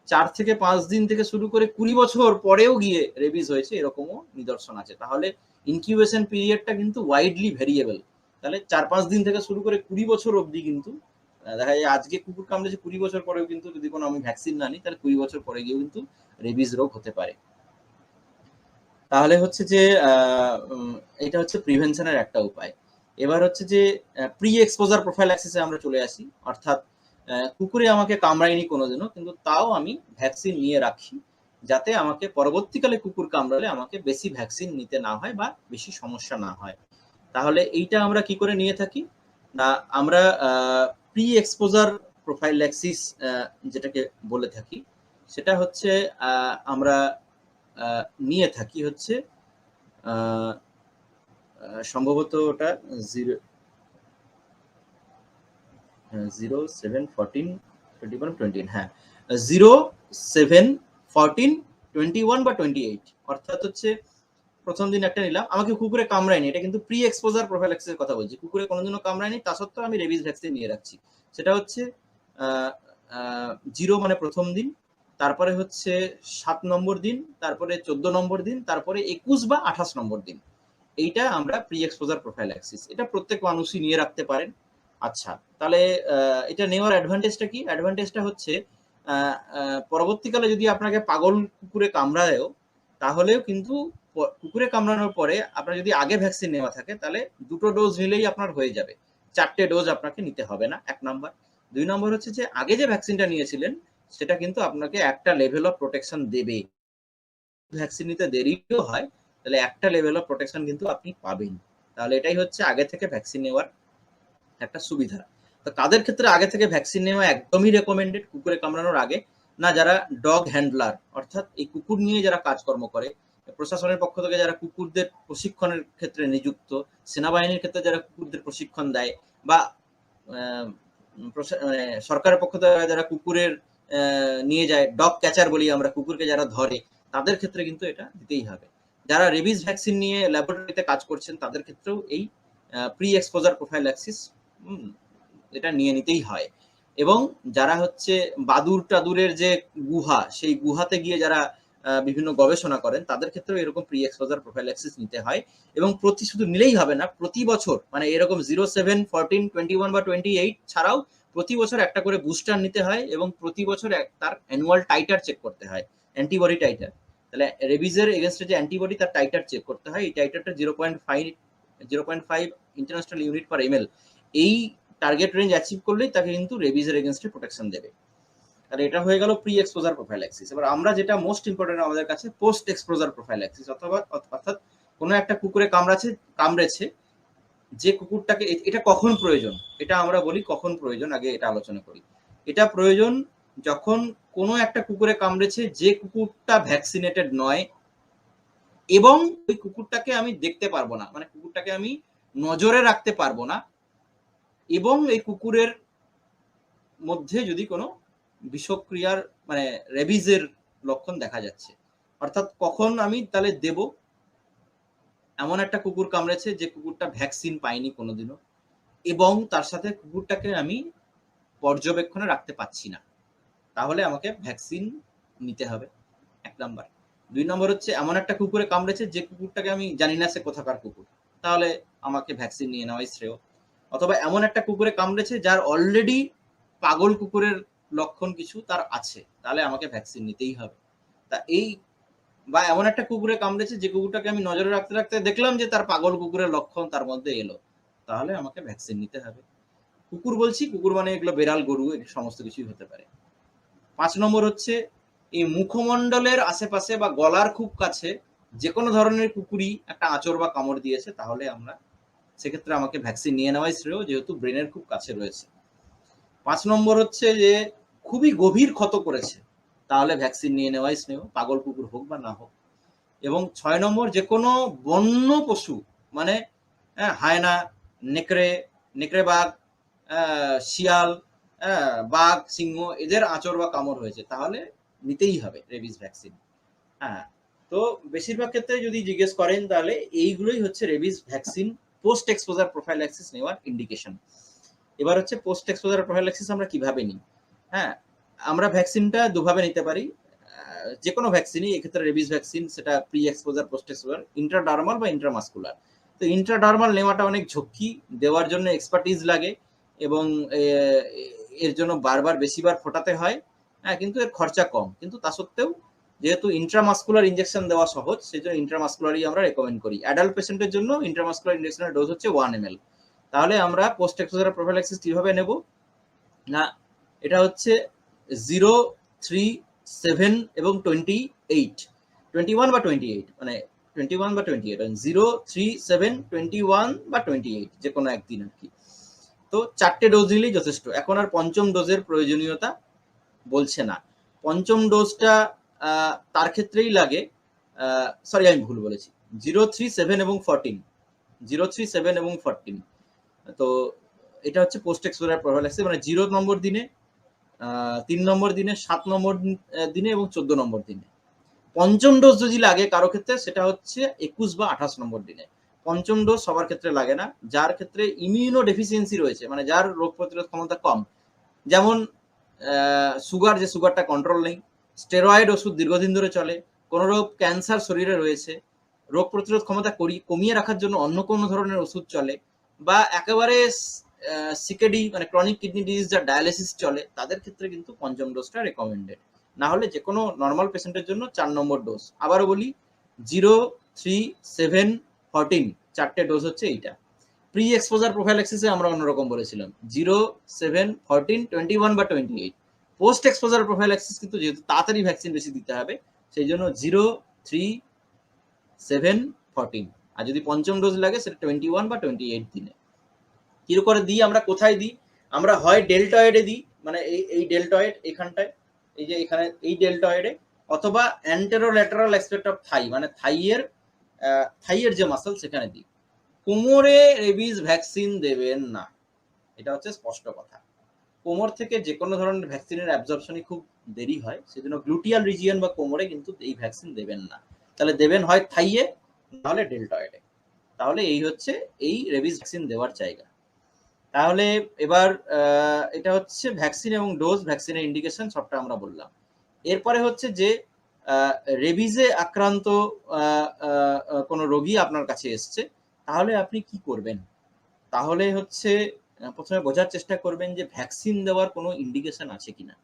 4 থেকে 5 দিন থেকে শুরু করে 20 বছর পরেও গিয়ে রেবিজ হয়েছে এরকমও নিদর্শন আছে। তাহলে ইনকিউবেশন পিরিয়ডটা কিন্তু ওয়াইডলি ভেরিয়েবল। তাহলে 4-5 দিন থেকে শুরু করে 20 বছর অবধি কিন্তু দেখা যায় আজকে কুকুর কামড়েছে, 20 বছর পরেও কিন্তু যদি কোনো আমি ভ্যাকসিন না নিই তাহলে 20 বছর পরে গিয়েও কিন্তু রেবিজ রোগ হতে পারে। তাহলে হচ্ছে যে এটা হচ্ছে প্রিভেনশনের একটা উপায়। এবার হচ্ছে যে প্রি এক্সপোজার প্রোফাইল্যাক্সিসে আমরা চলে আসি, অর্থাৎ কুকুরে আমাকে কামড়ায়নি কোনোদিনও, কিন্তু তাও আমি ভ্যাকসিন নিয়ে রাখি যাতে আমাকে পরবর্তীকালে কুকুর কামড়ালে আমাকে বেশি ভ্যাকসিন নিতে না হয় বা বেশি সমস্যা না হয়। তাহলে এইটা আমরা কি করে নিয়ে থাকি না, আমরা প্রি এক্সপোজার প্রোফাইল্যাক্সিস যেটাকে বলে থাকি সেটা হচ্ছে আমরা নিয়ে থাকি হচ্ছে সম্ভবত ওটা 07-14-21-20, হ্যাঁ 07-14-21 বা 28, অর্থাৎ হচ্ছে প্রথম দিন একটা নিলাম, আমাকে কুকুরে কামড়ায়নি, এটা কিন্তু প্রি এক্সপোজার প্রোফাইল্যাক্সিসের কথা বলছি, কুকুরে কোনোদিনও কামড়ায়নি তা সত্ত্বেও আমি রেবিজ ভ্যাকসিন নিয়ে রাখছি। সেটা হচ্ছে 0 মানে প্রথম দিন, তারপরে হচ্ছে 7 নম্বর দিন, তারপরে 14 নম্বর দিন, তারপরে 21 বা 28 নম্বর দিন। এইটা আমরা প্রি এক্সপোজার প্রোফাইল্যাক্সিস, এটা প্রত্যেক মানুষই নিয়ে রাখতে পারেন। আচ্ছা, তাহলে এটা নেওয়ার অ্যাডভান্টেজটা কি? অ্যাডভান্টেজটা হচ্ছে পরবর্তীকালে যদি আপনাকে পাগল কুকুরে কামড়ায়ও তাহলেও কিন্তু কুকুরে কামড়ানোর পরে আপনার যদি আগে ভ্যাকসিন নেওয়া থাকে তাহলে 2টো ডোজ নিলেই আপনার হয়ে যাবে, 4টে ডোজ আপনাকে নিতে হবে না, 1 নাম্বার। 2 নম্বর হচ্ছে যে আগে যে ভ্যাকসিনটা নিয়েছিলেন সেটা কিন্তু আপনাকে একটা লেভেল অফ প্রোটেকশন দেবে। ভ্যাকসিন নিতে দেরিও হয় তাহলে একটা লেভেল অফ প্রোটেকশন কিন্তু আপনি পাবেন। তাহলে এটাই হচ্ছে আগে থেকে ভ্যাকসিন নেওয়ার একটা সুবিধা। তো কাদের ক্ষেত্রে আগে থেকে ভ্যাকসিন নেওয়া একদমই রেকমেন্ডেড কুকুরে কামড়ানোর আগে? না, যারা ডগ হ্যান্ডলার, অর্থাৎ এই কুকুর নিয়ে যারা কাজকর্ম করে, প্রশাসনের পক্ষ থেকে যারা কুকুরদের প্রশিক্ষণের ক্ষেত্রে নিযুক্ত, সেনাবাহিনীর ক্ষেত্রে যারা কুকুরদের প্রশিক্ষণ দেয়, বা সরকারের পক্ষ থেকে যারা কুকুরের নিয়ে যায়, ডগ ক্যাচার বলি আমরা, কুকুরকে যারা ধরে, তাদের ক্ষেত্রে কিন্তু এটা দিতেই হবে। যারা রেবিজ ভ্যাকসিন নিয়ে ল্যাবরেটরিতে কাজ করছেন তাদের ক্ষেত্রেও এই প্রি এক্সপোজার প্রোফাইল্যাক্সিস এটা নিয়ে নিতেই হয়। এবং যারা হচ্ছে বাদুর টাদুরের যে গুহা, সেই গুহাতে গিয়ে যারা বিভিন্ন গবেষণা করেন তাদের ক্ষেত্রেও এরকম প্রি এক্সপোজার প্রোফাইল্যাক্সিস নিতে হয়। এবং শুধু নিলেই হবে না, প্রতি বছর মানে এরকম 0, 7, 14, 21 বা 28 ছাড়াও প্রতি বছর একটা করে বুস্টার নিতে হয় এবং প্রতি বছর তার অ্যানুয়াল টাইটার চেক করতে হয়, অ্যান্টিবডি টাইটার। তাহলে রেবিজের এগেনস্টে যে অ্যান্টিবডি তার টাইটার চেক করতে হয়। এই টাইটারটা 0.5 ইন্টারন্যাশনাল ইউনিট পার এমএল, এই টার্গেট রেঞ্জ অ্যাচিভ করলেই তাকে কিন্তু রেবিজের এগেনস্টে প্রোটেকশন দেবে। আর এটা হয়ে গেল প্রি এক্সপোজার প্রোফাইল্যাক্সিস। এবার আমরা যেটা মোস্ট ইম্পর্টেন্ট আমাদের কাছে পোস্ট এক্সপোজার প্রোফাইল্যাক্সিস, অর্থাৎ কোনো একটা কুকুরে কামড়েছে যে কুকুরটাকে, এটা কখন প্রয়োজন, এটা আমরা বলি কখন প্রয়োজন, আগে এটা আলোচনা করি। এটা প্রয়োজন যখন কোনো একটা কুকুরে কামড়েছে যে কুকুরটা ভ্যাকসিনেটেড নয় এবং ওই কুকুরটাকে আমি দেখতে পারবো না, মানে কুকুরটাকে আমি নজরে রাখতে পারবো না, এবং এই কুকুরের মধ্যে যদি কোনো বিষক্রিয়ার মানে রেবিজের লক্ষণ দেখা যাচ্ছে। অর্থাৎ কখন আমি তাহলে দেব, এমন একটা কুকুর কামড়েছে যে কুকুরটা ভ্যাকসিন পায়নি কোনোদিনও, এবং তার সাথে কুকুরটাকে আমি পর্যবেক্ষণে রাখতে পাচ্ছি না, তাহলে আমাকে ভ্যাকসিন নিতে হবে, 1 নাম্বার। 2 নম্বর হচ্ছে এমন একটা কুকুরে কামড়েছে যে কুকুরটাকে আমি জানি না সে কোথাকার কুকুর, তাহলে আমাকে ভ্যাকসিন নিয়ে নেওয়াই শ্রেয়। অথবা এমন একটা কুকুরে কামড়েছে যার অলরেডি পাগল কুকুরের লক্ষণ কিছু তার আছে, তাহলে আমাকে ভ্যাকসিন নিতেই হবে। তা এই বা এমন একটা কুকুরে কামড়েছে যে কুকুরটাকে আমি নজরে রাখতে রাখতে দেখলাম যে তার পাগল কুকুরের লক্ষণ তার মধ্যে এলো, তাহলে আমাকে ভ্যাকসিন নিতে হবে। কুকুর বলছি, কুকুর মানে এগুলো বেড়াল, গরু, সমস্ত কিছুই হতে পারে। 5 নম্বর হচ্ছে এই মুখমণ্ডলের আশেপাশে বা গলার খুব কাছে যে কোনো ধরনের কুকুরই একটা আঁচড় বা কামড় দিয়েছে, তাহলে আমরা সেক্ষেত্রে আমাকে ভ্যাকসিন নিয়ে নেওয়াই শ্রেয়, যেহেতু ব্রেনের খুব কাছে রয়েছে। 5 নম্বর হচ্ছে যে খুবই গভীর ক্ষত করেছে, তাহলে ভ্যাকসিন নিয়ে নেওয়াই শ্রেয়, পাগল কুকুর হোক বা না হোক। এবং 6 নম্বর যে কোনো বন্য পশু, মানে হায়না, নেকড়ে বাঘ, শিয়াল, বাঘ, সিংহ, এদের আঁচড় বা কামড় হয়েছে, তাহলে নিতেই হবে রেবিস ভ্যাকসিন। হ্যাঁ, তো বেশিরভাগ ক্ষেত্রে যদি জিজ্ঞেস করেন তাহলে এইগুলোই হচ্ছে rabies vaccine post exposure prophylaxis নেওয়ার ইন্ডিকেশন। এবার হচ্ছে পোস্ট এক্সপোজার প্রোফাইল্যাক্সিস আমরা কিভাবে নিই। হ্যাঁ, আমরা ভ্যাকসিনটা দুভাবে নিতে পারি, যে কোনো ভ্যাকসিনই, এক্ষেত্রে রেবিস ভ্যাকসিন সেটা pre exposure post exposure, intradermal বা ইন্ট্রামাসকুলার। তো ইন্ট্রাডার্মাল নেওয়াটা অনেক ঝক্কি, দেওয়ার জন্য এক্সপার্টিস লাগে এবং এর জন্য বারবার বেশিবার ফোটাতে হয়। হ্যাঁ, কিন্তু এর খরচা কম, কিন্তু তা সত্ত্বেও যেহেতু ইন্ট্রামাসকুলার ইনজেকশন দেওয়া সহজ, সেই জন্য ইন্ট্রামাসকুলারই আমরা রেকমেন্ড করি। অ্যাডাল্ট পেশেন্টের জন্য ইন্ট্রামাসকুলার ইনজেকশনের ডোজ হচ্ছে 1 ml। তাহলে আমরা পোস্ট এক্সপোজার প্রোফাইল্যাক্সিস কিভাবে নেব না, এটা হচ্ছে 0, 3, 7 এবং 28, 21 বা 28, মানে 21 বা 28, 0, 3, 7, 21 বা 28, যে কোনো একদিন আর কি। তো 4টে ডোজ নিলেই যথেষ্ট, এখন আর পঞ্চম ডোজের প্রয়োজনীয়তা বলছে না। পঞ্চম ডোজটা তার ক্ষেত্রেই লাগে, সরি আমি ভুল বলেছি, 0, 3, 7 এবং 14, 0, 3, 7 এবং 14। তো এটা হচ্ছে পোস্ট এক্সপোজার প্রোফাইল্যাক্সিস, মানে 0 নম্বর দিনে, 3 নম্বর দিনে, 7 নম্বর দিনে এবং 14 নম্বর দিনে। পঞ্চম ডোজ যদি লাগে কারো ক্ষেত্রে সেটা হচ্ছে 21 বা 28 নম্বর দিনে। পঞ্চম ডোজ সবার ক্ষেত্রে লাগে না, যার ক্ষেত্রে ইমিউনো ডেফিসিয়েন্সি রয়েছে, মানে যার রোগ প্রতিরোধ ক্ষমতা কম, যেমন সুগার, যে সুগারটা কন্ট্রোল নেই, স্টেরয়েড ওষুধ দীর্ঘদিন ধরে চলে, কোনো রোগ ক্যান্সার শরীরে রয়েছে, রোগ প্রতিরোধ ক্ষমতা কমিয়ে রাখার জন্য অন্য কোনো ধরনের ওষুধ চলে, বা একেবারে সিকেডি মানে ক্রনিক কিডনি ডিজিজ যার ডায়ালিসিস চলে, তাদের ক্ষেত্রে কিন্তু পঞ্চম ডোজটা রেকমেন্ডেড। না হলে যে কোনো নর্মাল পেশেন্টের জন্য 4 নম্বর ডোজ। আবারও বলি, 0, 3, 7, 14, 4টে ডোজ হচ্ছে এইটা। প্রি এক্সপোজার প্রোফাইল্যাক্সিসে আমরা অন্যরকম বলেছিলাম 0, 7, 14, 21 বা 28। পোস্ট এক্সপোজার প্রোফাইল্যাক্সিস কিন্তু যেহেতু তাড়াতাড়ি ভ্যাকসিন বেশি দিতে হবে, সেই জন্য 0, 3, 7, 14। আর যদি পঞ্চম ডোজ লাগে সেটা 21 বা 28 দিনে। কি করে দিই আমরা, কোথায় দিই আমরা, হয় ডেল্টয়েডে দিই, মানে এই ডেল্টয়েড এখানটায়, এই যে এখানে এই ডেল্টয়েডে, অথবা অ্যান্টেরোল্যাটারাল অ্যাসপেক্ট অফ থাই, মানে থাইয়ের যে মাসল সেখানে দিই। কোমরে রেবিস ভ্যাকসিন দেবেন না, এটা হচ্ছে স্পষ্ট কথা। কোমর থেকে যে কোনো ধরনের ভ্যাকসিনের অ্যাবজর্পশনই খুব দেরি হয়, সেজন্য গ্লুটিয়াল রিজিয়ন বা কোমরে কিন্তু এই ভ্যাকসিন দেবেন না। তাহলে দেবেন হয় থাইয়ে, নাহলে ডেল্টয়েডে। তাহলে এই হচ্ছে এই রেবিস ভ্যাকসিন দেওয়ার জায়গা। তাহলে এবার এটা হচ্ছে ভ্যাকসিন এবং ডোজ, ভ্যাকসিনের ইন্ডিকেশন সবটা আমরা বললাম। এরপরে হচ্ছে যে রেবিজে আক্রান্ত কোনো রোগী আপনার কাছে এসছে, তাহলে আপনি কি করবেন। তাহলে হচ্ছে প্রথমে বোঝার চেষ্টা করবেন যে ভ্যাকসিন দেওয়ার কোনো ইন্ডিকেশন আছে কিনা।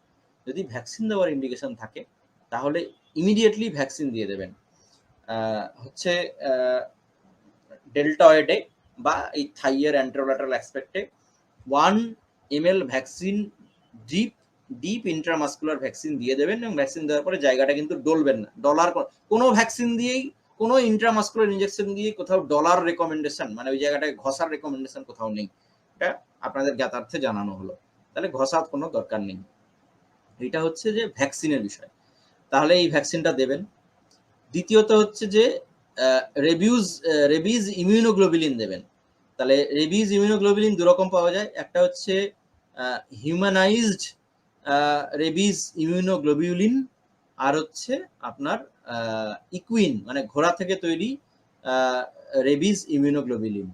যদি ভ্যাকসিন দেওয়ার ইন্ডিকেশন থাকে তাহলে ইমিডিয়েটলি ভ্যাকসিন দিয়ে দেবেন। হচ্ছে ডেল্টয়েডে বা এই থাইয়ের অ্যান্টেরোল্যাটারাল অ্যাসপেক্টে 1 ml vaccine deep intramuscular vaccine দিয়ে দেবেন, এবং ভ্যাকসিন দেওয়ার পরে জায়গাটা কিন্তু ডলবেন না। কোনো ভ্যাকসিন দিয়েই, কোনো ইন্ট্রামাসকুলার ইনজেকশন দিয়ে কোথাও ডলার রেকমেন্ডেশন, মানে ওই জায়গাটায় ঘষার রেকমেন্ডেশন কোথাও নেই। এটা আপনাদের জ্ঞাতার্থে জানানো হলো। তাহলে ঘষার কোনো দরকার নেই। এটা হচ্ছে যে ভ্যাকসিনের বিষয়। তাহলে এই ভ্যাকসিনটা দেবেন। দ্বিতীয়ত হচ্ছে যে রেবিজ ইমিউনোগ্লোবুলিন দেবেন। তাহলে রেবিজ ইমিউনোগ্লোবুলিন দুরকম পাওয়া যায়। একটা হচ্ছে হিউম্যানাইজড রেবিজ ইমিউনোগ্লোবুলিন, আর হচ্ছে আপনার ইকুইন মানে ঘোড়া থেকে তৈরি রেবিজ ইমিউনোগ্লোবুলিন।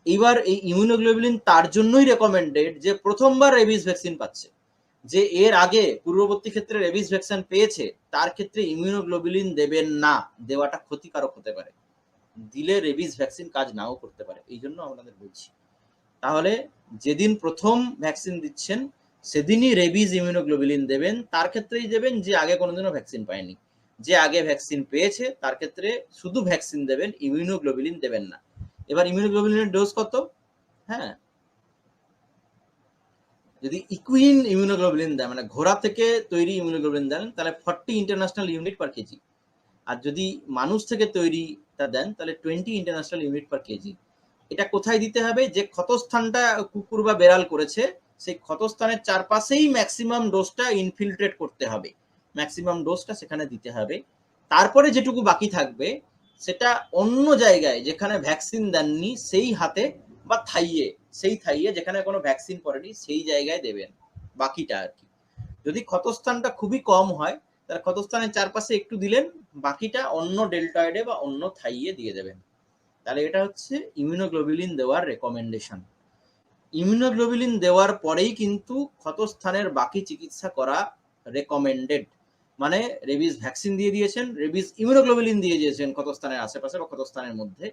এইবার এই ইমিউনোগ্লোবুলিন তার জন্যই রেকমেন্ডেড যে প্রথমবার রেবিজ ভ্যাকসিন পাচ্ছে, যে এর আগে পূর্ববর্তী ক্ষেত্রে রেবিজ ভ্যাকসিন পেয়েছে, তার ক্ষেত্রে ইমিউনোগ্লোবুলিন দেবেন না, দেওয়াটা ক্ষতিকারক হতে পারে, দিলে রেবিজ ভ্যাকসিন কাজ নাও করতে পারে। এই জন্য আমাদের বলছি। তাহলে যেদিন প্রথম ভ্যাকসিন দিচ্ছেন সেদিনই রেবিজ ইমিউনোগ্লোবুলিন দেবেন। তার ক্ষেত্রেই দেবেন যে আগে কোনোদিনও ভ্যাকসিন পায়নি। যে আগে ভ্যাকসিন পেয়েছে তার ক্ষেত্রে শুধু ভ্যাকসিন দেবেন, ইমিউনোগ্লোবুলিন দেবেন না। এবার ইমিউনোগ্লোবুলিনের ডোজ কত? হ্যাঁ, যদি ইকুইন ইমিউনোগ্লোবুলিন দেন, মানে ঘোড়া থেকে তৈরি ইমিউনোগ্লোবুলিন দেন, তাহলে 40 ইন্টারন্যাশনাল ইউনিট পার কেজি। আর যদি মানুষ থেকে তৈরিটা দেন তাহলে 20 ইন্টারন্যাশনাল ইউনিট পার কেজি। এটা কোথায় দিতে হবে? যে ক্ষতস্থানটা কুকুর বা বেড়াল করেছে সেই ক্ষতস্থানের চারপাশেই ম্যাক্সিমাম ডোজটা ইনফিলট্রেট করতে হবে, ম্যাক্সিমাম ডোজটা সেখানে দিতে হবে। তারপরে যেটুকু বাকি থাকবে সেটা অন্য জায়গায় যেখানে ভ্যাকসিন দেননি সেই হাতে বা সেই থাইয়ে যেখানে কোনো ভ্যাকসিন পড়েনি সেই জায়গায় দেবেন বাকিটা আর কি। যদি ক্ষতস্থানটা খুবই কম হয় তাহলে ক্ষতস্থানের চারপাশে একটু দিলেন, বাকিটা অন্য ডেল্টয়েডে বা অন্য থাইয়ে দিয়ে দেবেন। তাহলে এটা হচ্ছে ইমিউনোগ্লোবুলিন দেওয়ার রেকমেন্ডেশন। ইমিউনোগ্লোবুলিন দেওয়ার পরেই কিন্তু ক্ষতস্থানের বাকি চিকিৎসা করা রেকমেন্ডেড। মানে রেবিস ভ্যাকসিন দিয়ে দিয়েছেন, রেবিস ইমিউনোগ্লোবুলিন দিয়ে দিয়েছেন ক্ষতস্থানের আশেপাশে বা ক্ষতস্থানের মধ্যে,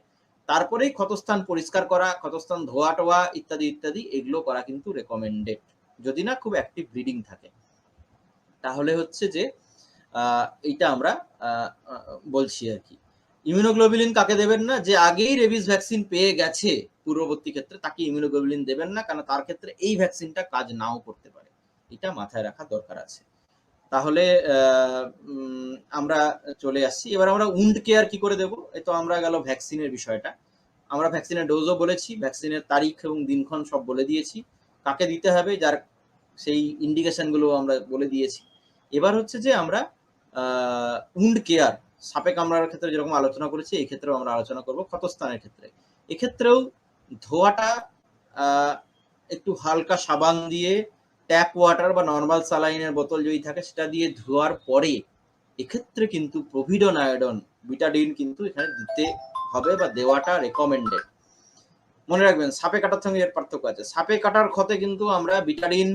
তারপরেই ক্ষতস্থান পরিষ্কার করা, ক্ষতস্থান ধোয়া টোয়া ইত্যাদি ইত্যাদি এগুলো করা কিন্তু রেকমেন্ডেড, যদি না খুব অ্যাক্টিভ ব্লিডিং থাকে। তাহলে হচ্ছে যে এইটা আমরা বলছি আর কি। ইমিউনোগ্লোবুলিন কাকে দেবেন না? যে আগেই রেবিস ভ্যাকসিন পেয়ে গেছে পূর্ববর্তী ক্ষেত্রে, তাকে ইমিউনোগ্লোবুলিন দেবেন না, কারণ তার ক্ষেত্রে এই ভ্যাকসিনটা কাজ নাও করতে পারে। এটা মাথায় রাখা দরকার আছে। তাহলে আমরা চলে আসছি, এবার আমরা উন্ড কেয়ার কি করে দেব। এ তো আমরা গেল ভ্যাকসিনের বিষয়টা, আমরা ভ্যাকসিনের ডোজও বলেছি, ভ্যাকসিনের তারিখ এবং দিনক্ষণ সব বলে দিয়েছি, কাকে দিতে হবে যার সেই ইন্ডিকেশনগুলো আমরা বলে দিয়েছি। এবার হচ্ছে যে আমরা উন্ড কেয়ার, সাপে কামড়ার ক্ষেত্রে যেরকম আলোচনা করেছি এই ক্ষেত্রেও আমরা আলোচনা করব ক্ষতস্থানের ক্ষেত্রে। এক্ষেত্রেও ধোয়াটা একটু হালকা সাবান দিয়ে, ট্যাপ ওয়াটার বা নর্মাল স্যালাইনের বোতল যদি থাকে সেটা দিয়ে ধোয়ার পরে এক্ষেত্রে কিন্তু প্রোভিডোনায়োডন, বিটাডিন কিন্তু এখানে দিতে হবে বা দেওয়াটা রেকমেন্ডেড। মনে রাখবেন সাপে কাটার সঙ্গে এর পার্থক্য আছে। সাপে কাটার ক্ষতে কিন্তু আমরা বিটাডিন,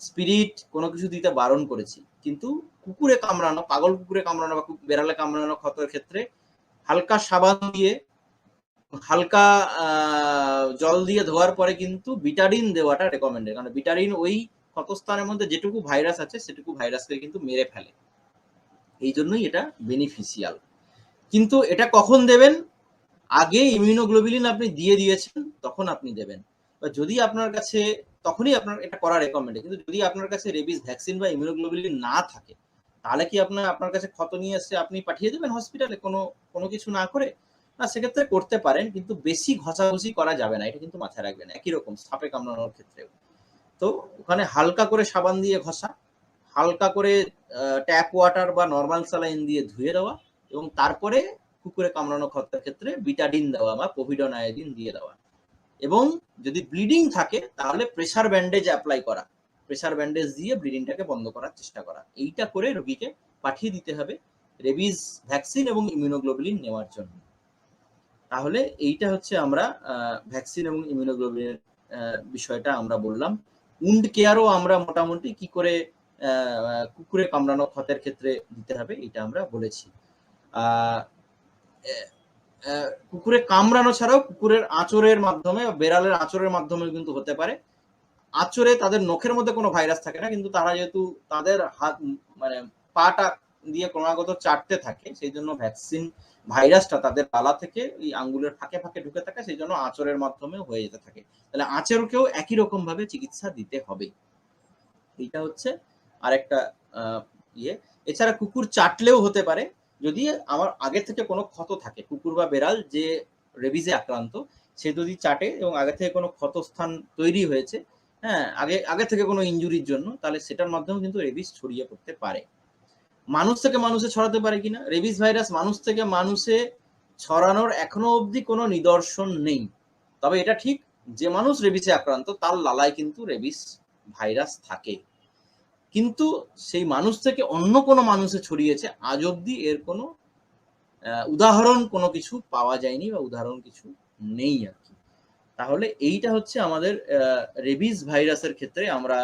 স্পিরিট কোনো কিছু দিতে বারণ করেছি, কিন্তু কুকুরে কামড়ানো, পাগল কুকুরে কামড়ানো বা বেড়ালে কামড়ানো ক্ষতের ক্ষেত্রে হালকা সাবান দিয়ে, হালকা জল দিয়ে ধোয়ার পরে কিন্তু বিটাডিন দেওয়াটা রেকমেন্ডেড, কারণ বিটাডিন ওই ক্ষতস্থানের মধ্যে যেটুকু ভাইরাস আছে সেটুকু ভাইরাসকে কিন্তু মেরে ফেলে, এই জন্যই এটা বেনিফিশিয়াল। কিন্তু এটা কখন দেবেন? আগে ইমিউনোগ্লোবুলিন আপনি দিয়ে দিয়েছেন তখন আপনি দেবেন, বা যদি আপনার কাছে, তখনই আপনার এটা করা রেকমেন্ডেড। কিন্তু যদি আপনার কাছে রেবিস ভ্যাকসিন বা ইমিউনোগ্লোবুলিন না থাকে তাহলে কি আপনার কাছে ক্ষত নিয়ে এসে আপনি পাঠিয়ে দেবেন হসপিটালে কোনো কিছু না করে? না, সেক্ষেত্রে করতে পারেন, কিন্তু বেশি ঘষাঘষি করা যাবে না, এটা কিন্তু মাথায় রাখবেন। একই রকম সাপে কামড়ানোর ক্ষেত্রেও তো ওখানে হালকা করে সাবান দিয়ে ঘষা, হালকা করে ট্যাপ ওয়াটার বা নর্মাল স্যালাইন দিয়ে ধুয়ে দেওয়া, এবং তারপরে কুকুরে কামড়ানো ক্ষতের ক্ষেত্রে বিটাডিন দেওয়া বা প্রোভিডোনায়োডিন দিয়ে দেওয়া। এবং যদি ব্লিডিং থাকে তাহলে প্রেসার ব্যান্ডেজ অ্যাপ্লাই করা, প্রেসার ব্যান্ডেজ দিয়ে ব্লিডিংটাকে বন্ধ করার চেষ্টা করা। এইটা করে রোগীকে পাঠিয়ে দিতে হবে রেবিস ভ্যাকসিন এবং ইমিউনোগ্লোবুলিন নেওয়ার জন্য। তাহলে এইটা হচ্ছে আমরা ভ্যাকসিন এবং ইমিউনোগ্লোবুলিনের বিষয়টা আমরা বললাম। উন্ড কেয়ারও আমরা মোটামুটি কি করে কুকুরে কামড়ানো ক্ষতের ক্ষেত্রে দিতে হবে এটা আমরা বলেছি। কুকুরে কামড়ানো ছাড়াও কুকুরের আঁচড়ের মাধ্যমে, বেড়ালের আঁচড়ের মাধ্যমে কিন্তু হতে পারে। আঁচড়ে তাদের নখের মধ্যে কোনো ভাইরাস থাকে না, কিন্তু তারা যেহেতু তাদের হাত মানে পাটা দিয়ে ক্রমাগত চাটতে থাকে, সেই জন্য ভ্যাকসিন ভাইরাসটা তাদের লালা থেকে এই আঙ্গুলের ফাঁকে ফাঁকে ঢুকে থাকে, সেই জন্য আঁচড়ের মাধ্যমে হয়ে যেতে থাকে। তাহলে আঁচড়কেও একই রকম ভাবে চিকিৎসা দিতে হবে। এইটা হচ্ছে আরেকটা ইয়ে। এছাড়া কুকুর চাটলেও হতে পারে, যদি আমার আগে থেকে কোনো ক্ষত থাকে, কুকুর বা বেড়াল যে রেবিজে আক্রান্ত সে যদি চাটে এবং আগে থেকে কোনো ক্ষতস্থান তৈরি হয়েছে, হ্যাঁ, আগে থেকে কোনো ইনজুরির জন্য, তাহলে সেটার মাধ্যমেও কিন্তু রেবিস ছড়িয়ে পড়তে পারে। মানুষ থেকে মানুষে ছড়াতে পারে কিনা, রেবিস ভাইরাস মানুষ থেকে মানুষে ছড়ানোর এখনো অবধি কোনো নিদর্শন নেই। তবে এটা ঠিক, যে মানুষ রেবিসে আক্রান্ত তার লালায় কিন্তু রেবিস ভাইরাস থাকে, কিন্তু সেই মানুষ থেকে অন্য কোনো মানুষে ছড়িয়েছে আজ অবধি এর কোনো উদাহরণ কোনো কিছু পাওয়া যায়নি বা উদাহরণ কিছু নেই আর কি। তাহলে এইটা হচ্ছে আমাদের রেবিস ভাইরাসের ক্ষেত্রে আমরা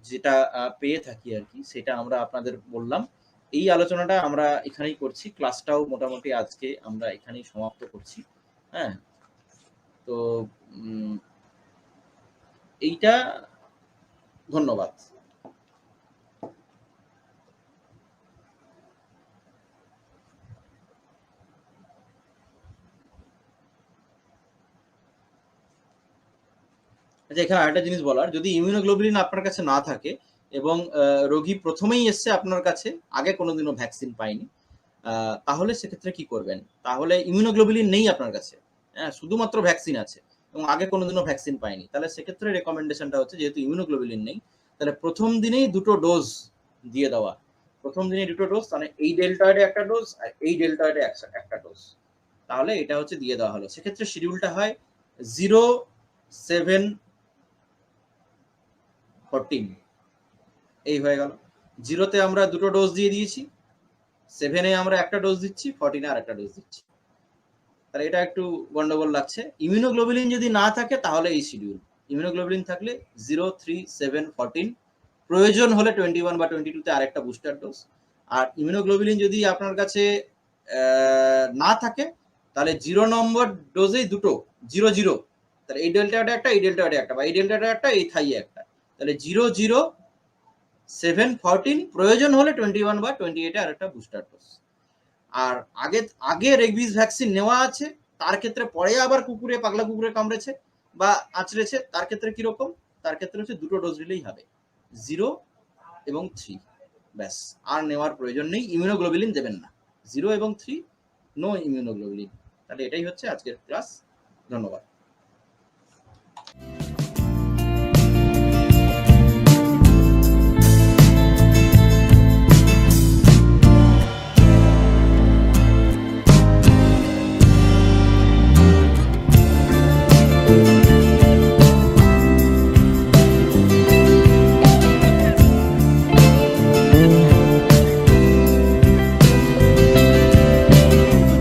যেটা পেয়ে থাকি আর কি, সেটা আমরা আপনাদের বললাম। এই আলোচনাটা আমরা এখানেই করছি, ক্লাসটাও মোটামুটি আজকে আমরা এখানেই সমাপ্ত করছি। হ্যাঁ, তো এইটা, ধন্যবাদ। আচ্ছা, এখানে আরেকটা জিনিস বলার, যদি ইমিউনোগ্লোবুলিন আপনার কাছে না থাকে এবং রোগী প্রথমেই এসছে আপনার কাছে, আগে কোনোদিনও ভ্যাকসিন পায়নি, তাহলে সেক্ষেত্রে কি করবেন? তাহলে ইমিউনোগ্লোবুলিন নেই আপনার কাছে, হ্যাঁ, শুধুমাত্র ভ্যাকসিন আছে এবং আগে কোনোদিনও ভ্যাকসিন পায়নি, তাহলে সেক্ষেত্রে রেকমেন্ডেশনটা হচ্ছে, যেহেতু ইমিউনোগ্লোবুলিন নেই, তাহলে প্রথম দিনেই 2টো ডোজ দিয়ে দেওয়া। প্রথম দিনে 2টো ডোজ, মানে এই ডেল্টয়েডে একটা ডোজ আর এই ডেল্টয়েডে একটা ডোজ, তাহলে এটা হচ্ছে দিয়ে দেওয়া হলো। সেক্ষেত্রে শিডিউলটা হয় 0-7-14, এই হয়ে গেল। 0-তে আমরা 2টো ডোজ দিয়ে দিয়েছি, 7-এ আমরা একটা ডোজ দিচ্ছি, 14-এ আর একটা ডোজ দিচ্ছি। তাহলে এটা একটু গন্ডগোল লাগছে। ইমিউনোগ্লোবুলিন যদি না থাকে তাহলে এই শিডিউল, ইমিউনোগ্লোবুলিন থাকলে 0-3-7-14, প্রয়োজন হলে 21 বা 22-তে আরেকটা বুস্টার ডোজ। আর ইমিউনোগ্লোবুলিন যদি আপনার কাছে না থাকে, তাহলে 0 নম্বর ডোজেই 2টো 0-0, তাহলে এই ডেল্টাটা একটা, এই ডেল্টাটা একটা, বা এই ডেল্টাটা একটা, এই থাইয়ে একটা, তাহলে 0-0-7-14, প্রয়োজন হলে 21 বা 28-এ আরেকটা বুস্টার ডোজ। আর আগে রেবিস ভ্যাকসিন নেওয়া আছে, তার ক্ষেত্রে পরে আবার পাগলা কুকুরে কামড়েছে বা আঁচড়েছে, তার ক্ষেত্রে কিরকম? তার ক্ষেত্রে হচ্ছে 2টো ডোজ নিলেই হবে, 0 এবং 3, ব্যাস, আর নেওয়ার প্রয়োজন নেই। ইমিউনোগ্লোবুলিন দেবেন না, 0 এবং 3, নো ইমিউনোগ্লোবুলিন। তাহলে এটাই হচ্ছে আজকের ক্লাস। ধন্যবাদ।